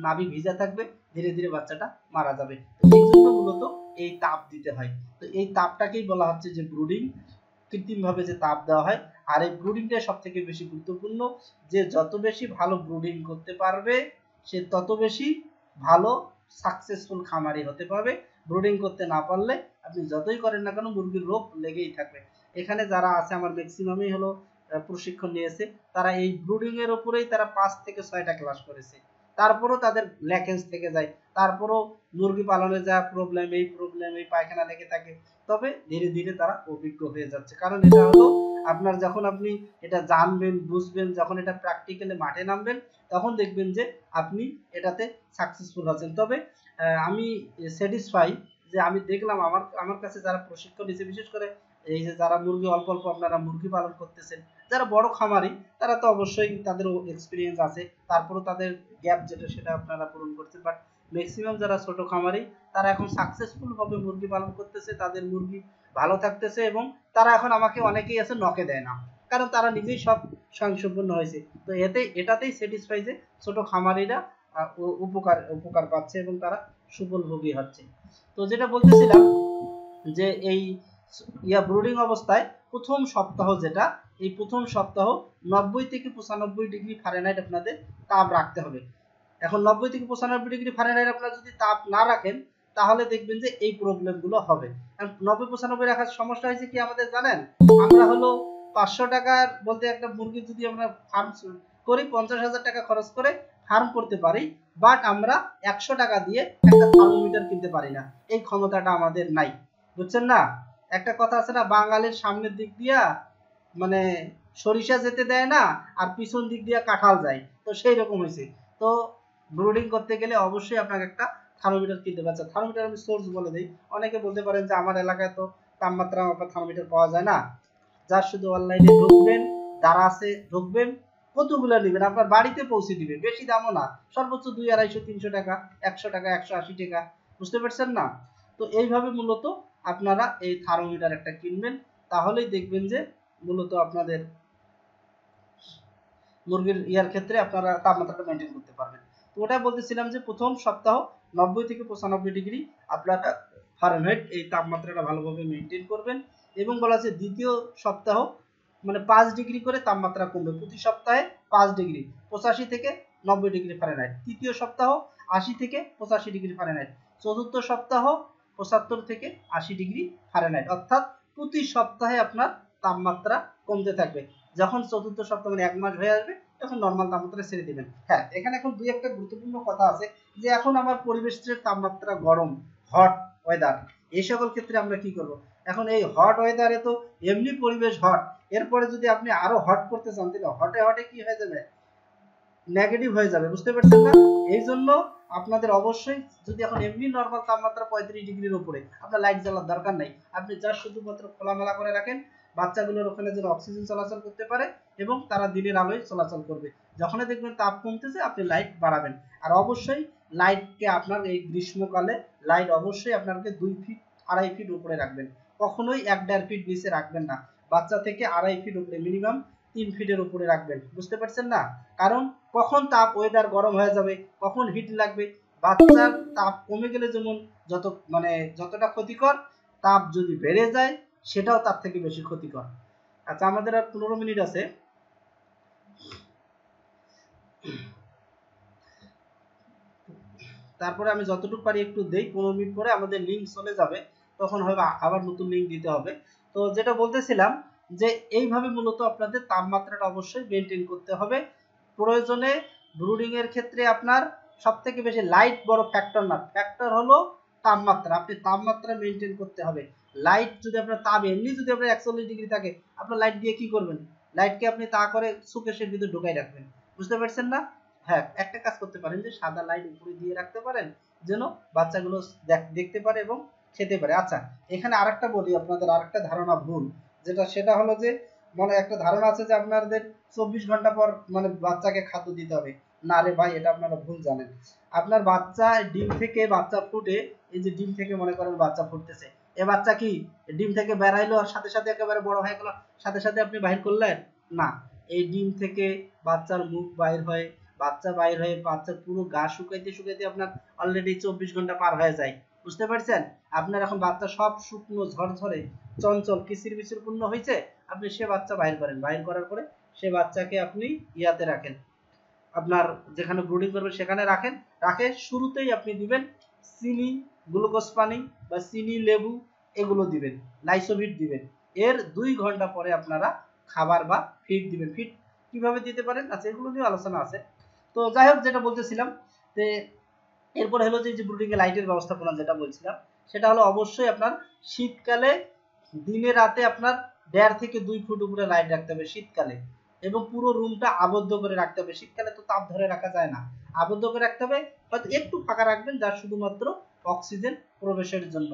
নাভি ভিজা থাকবে, ধীরে ধীরে বাচ্চাটা মারা যাবে। এই জন্য মূলত এই তাপ দিতে হয়। তো এই তাপটাকেই বলা হচ্ছে যে ব্রুডিং, কৃত্রিমভাবে যে তাপ দেওয়া হয়। আর এই ব্রুডিংটা সব থেকে বেশি গুরুত্বপূর্ণ, যে যত বেশি ভালো ব্রুডিং করতে পারবে সে তত বেশি ভালো সাকসেসফুল খামারি হতে পারবে। ব্রুডিং করতে না পারলে আপনি যতই করেন না কেন মুরগির রোগ লেগেই থাকবে। এখানে যারা আছে আমার ম্যাক্সিমামই হলো প্রশিক্ষণ নিয়েছে, তারা এই ব্রুডিং এর উপরেই তারা 5 থেকে 6টা ক্লাস করেছে, তারপরও তাদের ল্যাকেন্স থেকে যায়, তারপরও মুরগি পালনে যা প্রবলেম, এই পায়খানা লেগে থাকে, তবে ধীরে ধীরে তারা অভিজ্ঞ হয়ে যাচ্ছে। কারণ এটা হলো আপনার, যখন আপনি এটা জানবেন বুঝবেন, যখন এটা প্র্যাকটিক্যালি মাঠে নামবেন, তখন দেখবেন যে আপনি এটাতে সাকসেসফুল আছেন। তবে আমি স্যাটিসফাই যে আমি দেখলাম আমার কাছে যারা প্রশিক্ষণ নিয়েছে, বিশেষ করে এই যে যারা মুরগি অল্প অল্প আপনারা মুরগি পালন করতেছেন, যারা বড় খামারি তারা তো অবশ্যই তাদের এক্সপিরিয়েন্স আছে, তারপরেও তাদের গ্যাপ যেটা সেটা আপনারা পূরণ করছেন। বাট ম্যাক্সিমাম যারা ছোট খামারি তারা এখন সাকসেসফুল ভাবে মুরগি পালন করতেছে, তাদের মুরগি ভালো থাকতেছে, এবং তারা এখন আমাকে অনেকেই আছে নকে দেয় না, কারণ তারা নিজেই সব স্বয়ংসম্পূর্ণ হয়েছে। তো এটাতেই স্যাটিসফাই যে ছোট খামারিরা উপকার পাচ্ছে এবং তারা সুফলভোগী হচ্ছে। তো যেটা বলতেছিলাম যে এই ব্রুডিং অবস্থায় প্রথম সপ্তাহ, যেটা এই প্রথম সপ্তাহ 90 থেকে 95 ডিগ্রি ফারেনহাইট আপনাদের তাপ রাখতে হবে। এখন 90 থেকে 95 ডিগ্রি ফারেনহাইট আপনারা যদি তাপ না রাখেন, তাহলে দেখবেন যে এই প্রবলেমগুলো হবে। 90-95 রাখার সমস্যা হয়েছে কি আমাদের জানেন, আমরা হলো 500 টাকার বলতে একটা মুরগি যদি আমরা ফার্ম করি, 50,000 টাকা খরচ করে ফার্ম করতে পারি, বাট আমরা 100 টাকা দিয়ে একটা থার্মোমিটার কিনতে পারি না। এই ক্ষমতাটা আমাদের নাই, বুঝছেন না? একটা কথা আছে না, বাঙালির সামনের দিক দিয়া মানে সরিষা যেতে দেয় না, আর পিছন দিক দিয়া কাঁঠাল যায়, তো সেই রকম হয়েছে। তো ব্রুডিং করতে গেলে অবশ্যই আপনাকে একটা থার্মোমিটার কিনতে হবে। আচ্ছা, থার্মোমিটার আমি সোর্স বলে দিই। অনেকে বলতে পারেন যে আমার এলাকায় তো তাপমাত্রা মাপার থার্মোমিটার পাওয়া যায় না। যার শুধু অনলাইনে ঢুকবেন, দারাজে ঢুকবেন, কতগুলো নেবেন, আপনার বাড়িতে পৌঁছে দিবে, বেশি দামও না, সর্বোচ্চ 200-250-300 টাকা, 100 টাকা, 180 টাকা, বুঝতে পারছেন না? তো এইভাবে মূলত আপনারা এই থার্মোমিটার একটা কিনবেন, তাহলেই দেখবেন যে মূলত আপনাদের মুরগির ক্ষেত্রে আপনারা তাপমাত্রাটা মেনটেন করতে পারবেন। তো ওটা বলতেছিলাম যে প্রথম সপ্তাহ 90 থেকে 95 ডিগ্রি আপনারা ফারেনহাইট এই তাপমাত্রাটা ভালোভাবে মেনটেন করবেন, এবং বলা আছে দ্বিতীয় সপ্তাহ মানে 5 ডিগ্রি করে তাপমাত্রা কমবে, প্রতি সপ্তাহে 5 ডিগ্রি, 85 থেকে 90 ডিগ্রি ফারেনহাইট। তৃতীয় সপ্তাহ 80 থেকে 85 ডিগ্রি ফারেনহাইট। চতুর্থ সপ্তাহ 75 থেকে 80 ডিগ্রি ফারেনহাইট। অর্থাৎ প্রতি সপ্তাহে আপনার তাপমাত্রা কমতে থাকবে। যখন চতুর্থ সপ্তাহ মানে 1 মাস হয়ে আসবে, তখন নরমাল তাপমাত্রা ছেড়ে দিবেন। হ্যাঁ, এখানে এখন দুই একটা গুরুত্বপূর্ণ কথা আছে, যে এখন আমার পরিবেশের তাপমাত্রা গরম, হট ওয়েদার, এই সকল ক্ষেত্রে আমরা কি করব? এখন এই হট ওয়েদারে তো এমনি পরিবেশ হট, এরপরে যদি আপনি আরো হট করতে চান, তাহলে হটে হটে কি হয়ে যাবে, নেগেটিভ হয়ে যাবে, বুঝতে পারছেন না? এই জন্য আপনাদের অবশ্যই, যদি এখন এমনি নরমাল তাপমাত্রা 35 ডিগ্রির উপরে, আপনার লাইট জ্বালার দরকার নাই, আপনি যা শুধুমাত্র খোলামেলা করে রাখেন, বাচ্চাগুলোর ওখানে যেন অক্সিজেন চলাচল করতে পারে এবং তারা দিনের আলোয় চলাচল করবে। যখনই দেখবেন তাপ কমতেছে, আপনি লাইট বাড়াবেন। আর অবশ্যই লাইটকে আপনার এই গ্রীষ্মকালে লাইট অবশ্যই আপনাকে 2 ফিট 2.5 ফিট উপরে রাখবেন, কখনোই 1-1.5 ফিট নিচে রাখবেন না। বাচ্চা থেকে 2.5 ফিট উপরে, মিনিমাম 3 ফিটের উপরে রাখবেন, বুঝতে পারছেন না? কারণ কখন তাপ ওয়েদার গরম হয়ে যাবে, কখন হিট লাগবে, বাচ্চার তাপ কমে গেলে যেমন যতটা ক্ষতিকর, তাপ যদি বেড়ে যায় সেটাও তার থেকে বেশি ক্ষতিকর। আচ্ছা, আমাদের আর 15 মিনিট আছে। তারপরে আমি যতটুকু পারি একটু দেই, 15 মিনিট পরে আমাদের লিঙ্ক চলে যাবে, তখন হবে আবার নতুন লিঙ্ক দিতে হবে। তো যেটা বলতেছিলাম যে এইভাবে মূলত আপনাদের তাপমাত্রাটা অবশ্যই মেনটেন করতে হবে। প্রয়োজনে ব্রুডিং এর ক্ষেত্রে আপনার সবথেকে বেশি লাইট বড় ফ্যাক্টর না, ফ্যাক্টর হলো তাপমাত্রা। আপনি তাপমাত্রা মেনটেন করতে হবে। লাইট যদি আপনার তাপ এমনি যদি আপনার 41 ডিগ্রি থাকে, আপনার লাইট দিয়ে কি করবেন? লাইটকে আপনি তা করে সুকেশের ভিতরে ঢুকাই রাখবেন, বুঝতে পারছেন না? হ্যাঁ, একটা কাজ করতে পারেন যে সাদা লাইট উপরে দিয়ে রাখতে পারেন, যেন বাচ্চাগুলো দেখতে পারে এবং খেতে পারে। আচ্ছা, এখানে আরেকটা বলি, আপনাদের আরেকটা ধারণা ভুল, সেটা হলো যে মনে একটা ধারণা আছে যে আপনাদের 24 ঘন্টা পর মানে বাচ্চাকে খাদ্য দিতে হবে। না রে ভাই, এটা আপনারা ভুল জানেন। আপনার বাচ্চা ডিম থেকে বাচ্চা ফুটে, এই যে ডিম থেকে মনে করেন বাচ্চা ফুটতেছে, এ বাচ্চা কি ডিম থেকে বেরাইলো আর সাথে সাথে একেবারে বড় হয়ে গেল, সাথে সাথে আপনি বাহির করলেন? না, এই ডিম থেকে বাচ্চার মুখ বাইর হয়, বাচ্চা বাইর হয়ে বাচ্চা পুরো গা শুকাইতে শুকাইতে আপনার অলরেডি 24 ঘন্টা পার হয়ে যায়, বুঝতে পারছেন? আপনার এখন বাচ্চা সব শুকনো ঝরঝরে চঞ্চল কিচির বিচির পূর্ণ হয়েছে, আপনি সে বাচ্চা বাইর করেন, বাইর করার পরে সে বাচ্চাকে আপনি ইয়াতে রাখেন, আপনার যেখানে ব্রুডিং করবে সেখানে রাখেন, রাখে শুরুতেই আপনি দিবেন চিনি, গ্লুকোজ পানি বা চিনি লেবু এগুলো দিবেন, লাইসোভিট দিবেন। এর 2 ঘন্টা পরে আপনারা খাবার বা ফিড দিবেন। ফিড কিভাবে দিতে পারেন, আচ্ছা এগুলো নিয়ে আলোচনা আছে। তো যাই হোক, যেটা বলতেছিলাম যে এরপরে হলো যে ব্রুডিং এ লাইটের ব্যবস্থাপনা যেটা বলছিলাম, সেটা হলো অবশ্যই আপনার শীতকালে দিনে রাতে আপনার 1.5 থেকে 2 ফুট উপরে লাইট রাখতে হবে শীতকালে, এবং পুরো রুমটা আবদ্ধ করে রাখতে হবে। শীতকালে তো তাপ ধরে রাখা যায় না, আবদ্ধ করে রাখতে হবে, হয়তো একটু ফাঁকা রাখবেন যা শুধুমাত্র অক্সিজেন প্রবেশের জন্য।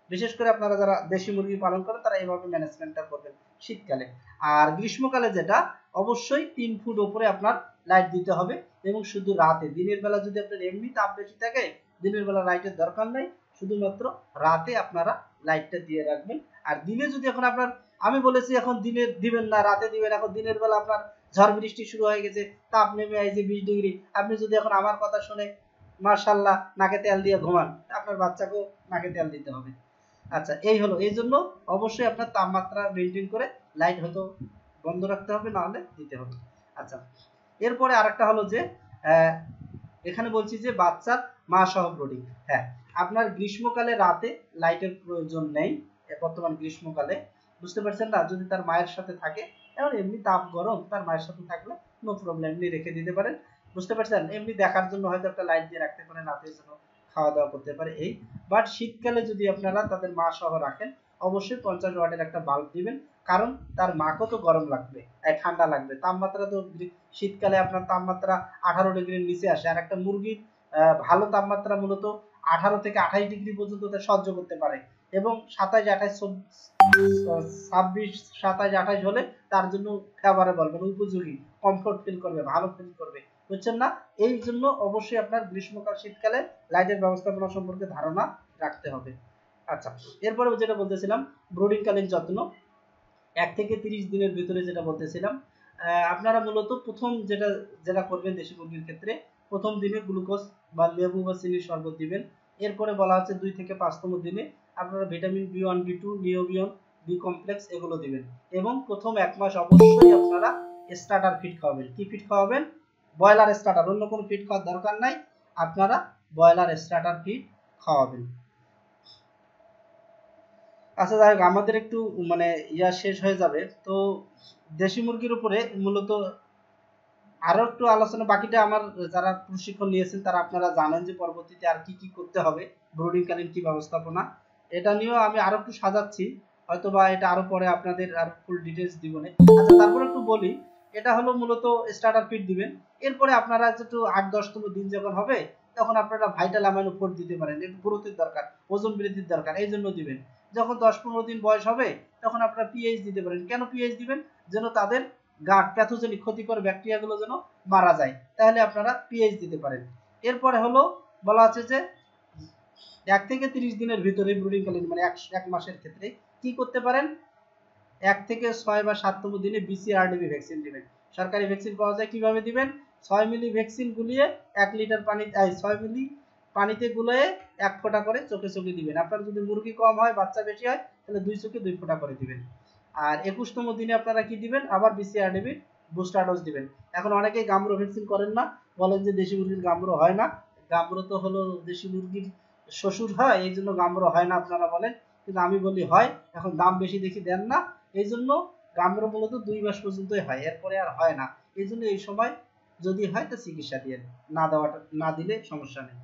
বিশেষ করে আপনারা যারা দেশি মুরগি পালন করেন তারা এইভাবে ম্যানেজমেন্টটা করবেন শীতকালে। আর গ্রীষ্মকালে যেটা অবশ্যই 3 ফুট উপরে আপনার লাইট দিতে হবে, এবং শুধু রাতে। দিনের বেলা যদি আপনার এমনি তাপ বেশি থাকে দিনের বেলা লাইটের দরকার নাই, শুধুমাত্র রাতে আপনারা লাইটটা দিয়ে রাখবেন। আর দিনে যদি এখন আপনার, আমি বলেছি এখন দিনে দিবেন না রাতে দিবেন, এখন দিনের বেলা আপনার ঝড় বৃষ্টি শুরু হয়ে গেছে, তাপ নেমে আইছে 20 ডিগ্রি, আপনি যদি এখন আমার কথা শুনে মাশাআল্লাহ নাকে তেল দিয়ে ঘুমান, আপনার বাচ্চাকেও নাকে তেল দিতে হবে। আচ্ছা এই হলো, এই জন্য অবশ্যই আপনার তাপমাত্রা মেনটেন করে লাইট হয়তো বন্ধ রাখতে হবে, না হলে দিতে হবে। আচ্ছা এরপরে আরেকটা হলো যে এখানে বলছি যে বাচ্চার মা সহ ব্রুডিং। হ্যাঁ, আপনার গ্রীষ্মকালে রাতে লাইটের প্রয়োজন নেই, বর্তমান গ্রীষ্মকালে, বুঝতে পারছেন না? যদি তার মায়ের সাথে থাকে, এখন এমনি তাপ গরম, তার মায়ের সাথে থাকলে নো প্রবলেম, এমনি রেখে দিতে পারেন, বুঝতে পারছেন? এমনি দেখার জন্য হয়তো একটা লাইট দিয়ে রাখতে পারেন, রাতের জন্য খাওয়া দাওয়া করতে পারে এই। বাট শীতকালে যদি আপনারা তাদের মা সহ রাখেন, অবশ্যই 50 ওয়াটের একটা বাল্ব দিবেন, কারণ তার মাকেও তো গরম লাগবে, ঠান্ডা লাগবে। তাপমাত্রা তো শীতকালে আপনার তাপমাত্রা 18 ডিগ্রির নিচে আসে, আর একটা মুরগির ভালো তাপমাত্রা মূলত 18 থেকে 28 ডিগ্রি পর্যন্ত সহ্য করতে পারে, এবং 27, 28, 26, 27, 28 হলে তার জন্য ফেভারেবল, মানে উপযোগী, কমফোর্ট ফিল করবে, ভালো ফিল করবে, বুঝছেন না? এই জন্য অবশ্যই আপনার গ্রীষ্মকাল শীতকালে লাইটের ব্যবস্থাপনা সম্পর্কে ধারণা রাখতে হবে। আচ্ছা এরপরে যেটা বলতেছিলাম ব্রুডিং কালীন যত্ন, 1 থেকে 30 দিনের ভিতরে যেটা বলতেছিলাম, আপনারা মূলত প্রথম যেটা করবেন দেশি মুরগির ক্ষেত্রে, প্রথম দিনে গ্লুকোজ বা লেবু বা চিনির শরবত দিবেন। এরপরে বলা হচ্ছে 2 থেকে 5তম দিনে আপনারা vitamin B1, B2, নিওবিয়ন, B complex এগুলো দিবেন, এবং প্রথম 1 মাস অবশ্যই আপনারা স্টার্টার ফিড খাওয়াবেন। কি ফিড খাওয়াবেন? ব্রয়লার স্টার্টার, অন্য কোনো ফিড খাওয়ার দরকার নাই, আপনারা ব্রয়লার স্টার্টার ফিড খাওয়াবেন। আচ্ছা যাই হোক, আমাদের একটু মানে শেষ হয়ে যাবে, তো দেশি মুরগির উপরে মূলত আরো একটু আলোচনা বাকিটা আমার যারা প্রশিক্ষণ নিয়েছেন তারা আপনারা জানেন যে পরবর্তীতে আর কি কি করতে হবে, ব্রুডিং কালীন কি ব্যবস্থাপনা, এটা নিয়েও আমি আরো একটু সাজাচ্ছি, হয়তো বা এটা আরো পরে আপনাদের আর ফুল ডিটেইলস দিব না। আচ্ছা তারপর একটু বলি, এটা হলো মূলত স্টার্টার ফিড দিবেন। এরপরে আপনারা একটু 8-10তম দিন যখন হবে তখন আপনারা ভাইটাল অ্যামাইনো ফোড দিতে পারেন, একটু গ্রোথের দরকার, ওজন বৃদ্ধির দরকার, এই জন্য দিবেন। যখন 10-15 দিন বয়স হবে তখন আপনারা পিএইচ দিতে পারেন। কেন পিএইচ দিবেন? যেন তাদের গাট প্যাথোজেনিক ক্ষতিকর ব্যাকটেরিয়াগুলো যেন মারা যায়, তাহলে আপনারা পিএইচ দিতে পারেন। এরপরে হলো বলা আছে যে 1 থেকে 30 দিনের ভিতরে ব্রুডিং কালীন মানে 1 মাসের ক্ষেত্রে কি করতে পারেন, 1 থেকে 6 বা 7তম দিনে বিসিআরডিবি ভ্যাকসিন দিবেন। সরকারি ভ্যাকসিন পাওয়া যায়, কিভাবে দিবেন? 6 মিলি ভ্যাকসিন গুলিয়ে 1 লিটার পানি 6 মিলি পানিতে গুলিয়ে 1 ফোঁটা করে চোখে চোখে দিবেন। আপনার যদি মুরগি কম হয়, বাচ্চা বেশি হয়, তাহলে 2 চোখে 2 ফোঁটা করে দিবেন। আর 21তম দিনে আপনারা কি দিবেন? আবার বিসিআরডিবি বুস্টার ডোজ দিবেন। এখন অনেকেই গাম্বুরো ভ্যাকসিন করেন না, বলেন যে দেশি মুরগির গাম্বুরো হয় না। গাম্বুরো তো হলো দেশি মুরগির শ্বশুর হয়, এই জন্য গাম্বুরো হয় না আপনারা বলেন, কিন্তু আমি বলি হয়। এখন দাম বেশি দেখি দেন না, এই জন্য গাম্বুরো মূলত 2 মাস পর্যন্তই হয়, এরপরে আর হয় না। এই জন্য এই সময় যদি হয় তো চিকিৎসা দিয়ে, না দিলে সমস্যা নেই।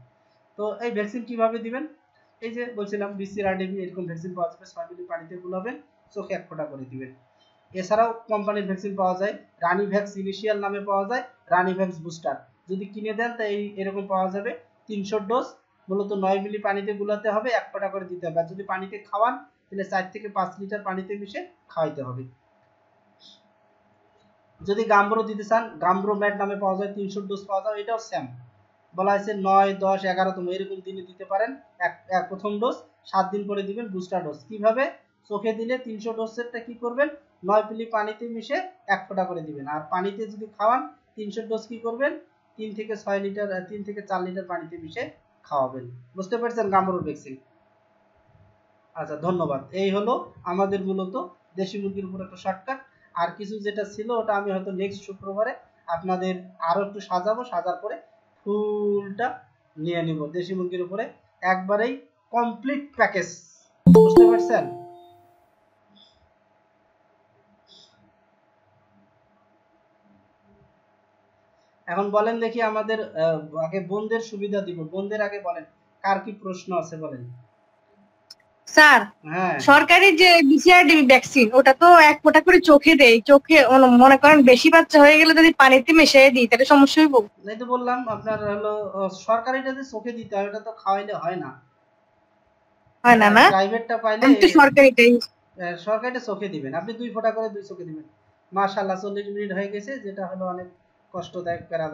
তো এই ভ্যাকসিন কিভাবে দিবেন? এই যে বলছিলাম বিসিআরডিবি এরকম ভ্যাকসিন পাওয়া যাবে, 6 মিলি পানিতে গুলাবেন, চোখে 1 ফোঁটা করে দিবেন। এছাড়াও কোম্পানির ভ্যাকসিন পাওয়া যায়, রানিভ্যাক্স ইনিশিয়াল নামে পাওয়া যায়, রানিভ্যাক্স বুস্টার যদি কিনে দেন তাই এরকম পাওয়া যাবে। 300 ডোজ, মূলত 9 মিলি পানিতে গুলাতে হবে, 1 ফোঁটা করে দিতে হবে। আর যদি পানিতে খাওয়ান তাহলে 4 থেকে 5 লিটার পানিতে মিশে খাওয়াইতে হবে। যদি গাম্বুরো দিতে চান, গাম্বুরো ম্যাট নামে পাওয়া যায়, 300 ডোজ পাওয়া যায়, এটাও সেম। বলা হয়েছে 9, 10, 11তম এরকম দিনে দিতে পারেন। প্রথম ডোজ 7 দিন পরে দিবেন বুস্টার ডোজ। কিভাবে? চোখে দিলে 300 ডোজেরটা কি করবেন? 9 মিলি পানিতে মিশে 1 ফোঁটা করে দিবেন। আর পানিতে যদি খাওয়ান 300 ডোজ কি করবেন? 3 থেকে 6 লিটার 3 থেকে 4 লিটার পানিতে মিশে খাওয়াবেন। বুঝতে পারছেন গাম্বুর ভ্যাকসিন? আচ্ছা ধন্যবাদ। এই হলো আমাদের মূলত দেশি মুরগির উপর একটা শর্টকাট। আর কিছু যেটা ছিল ওটা আমি হয়তো নেক্সট শুক্রবারে আপনাদের আরো একটু সাজাবো, সাজার পরে ফুলটা নিয়ে নিব দেশি মুরগির উপরে একবারেই কমপ্লিট প্যাকেজ। বুঝতে পারছেন? এখন বলেন দেখি আমাদের আগে বোনদের সুবিধা দিব। বোনদের আগে বলেন কার কি প্রশ্ন আছে বলেন। স্যার হ্যাঁ সরকারি যে বিসিআরডি ভ্যাকসিন ওটা তো এক ফোঁটা করে চোখে দেয়, চোখে মনে করেন বেশি বাচ্চা হয়ে গেলে যদি পানিতে মিশিয়ে দিই তাহলে সমস্যা হইব? এই তো বললাম আপনার হলো সরকারিটা যে চোখে দিতে হয় ওটা তো খাওয়াইলে হয় না, হয় না না প্রাইভেটটা পাইলে আমি তো সরকারিটাই। সরকারিটা চোখে দিবেন আপনি 2 ফোঁটা করে 2 চোখে দিবেন। মাশাআল্লাহ 40 মিনিট হয়ে গেছে, যেটা হলো অনেক কষ্টদায়ক প্যারা।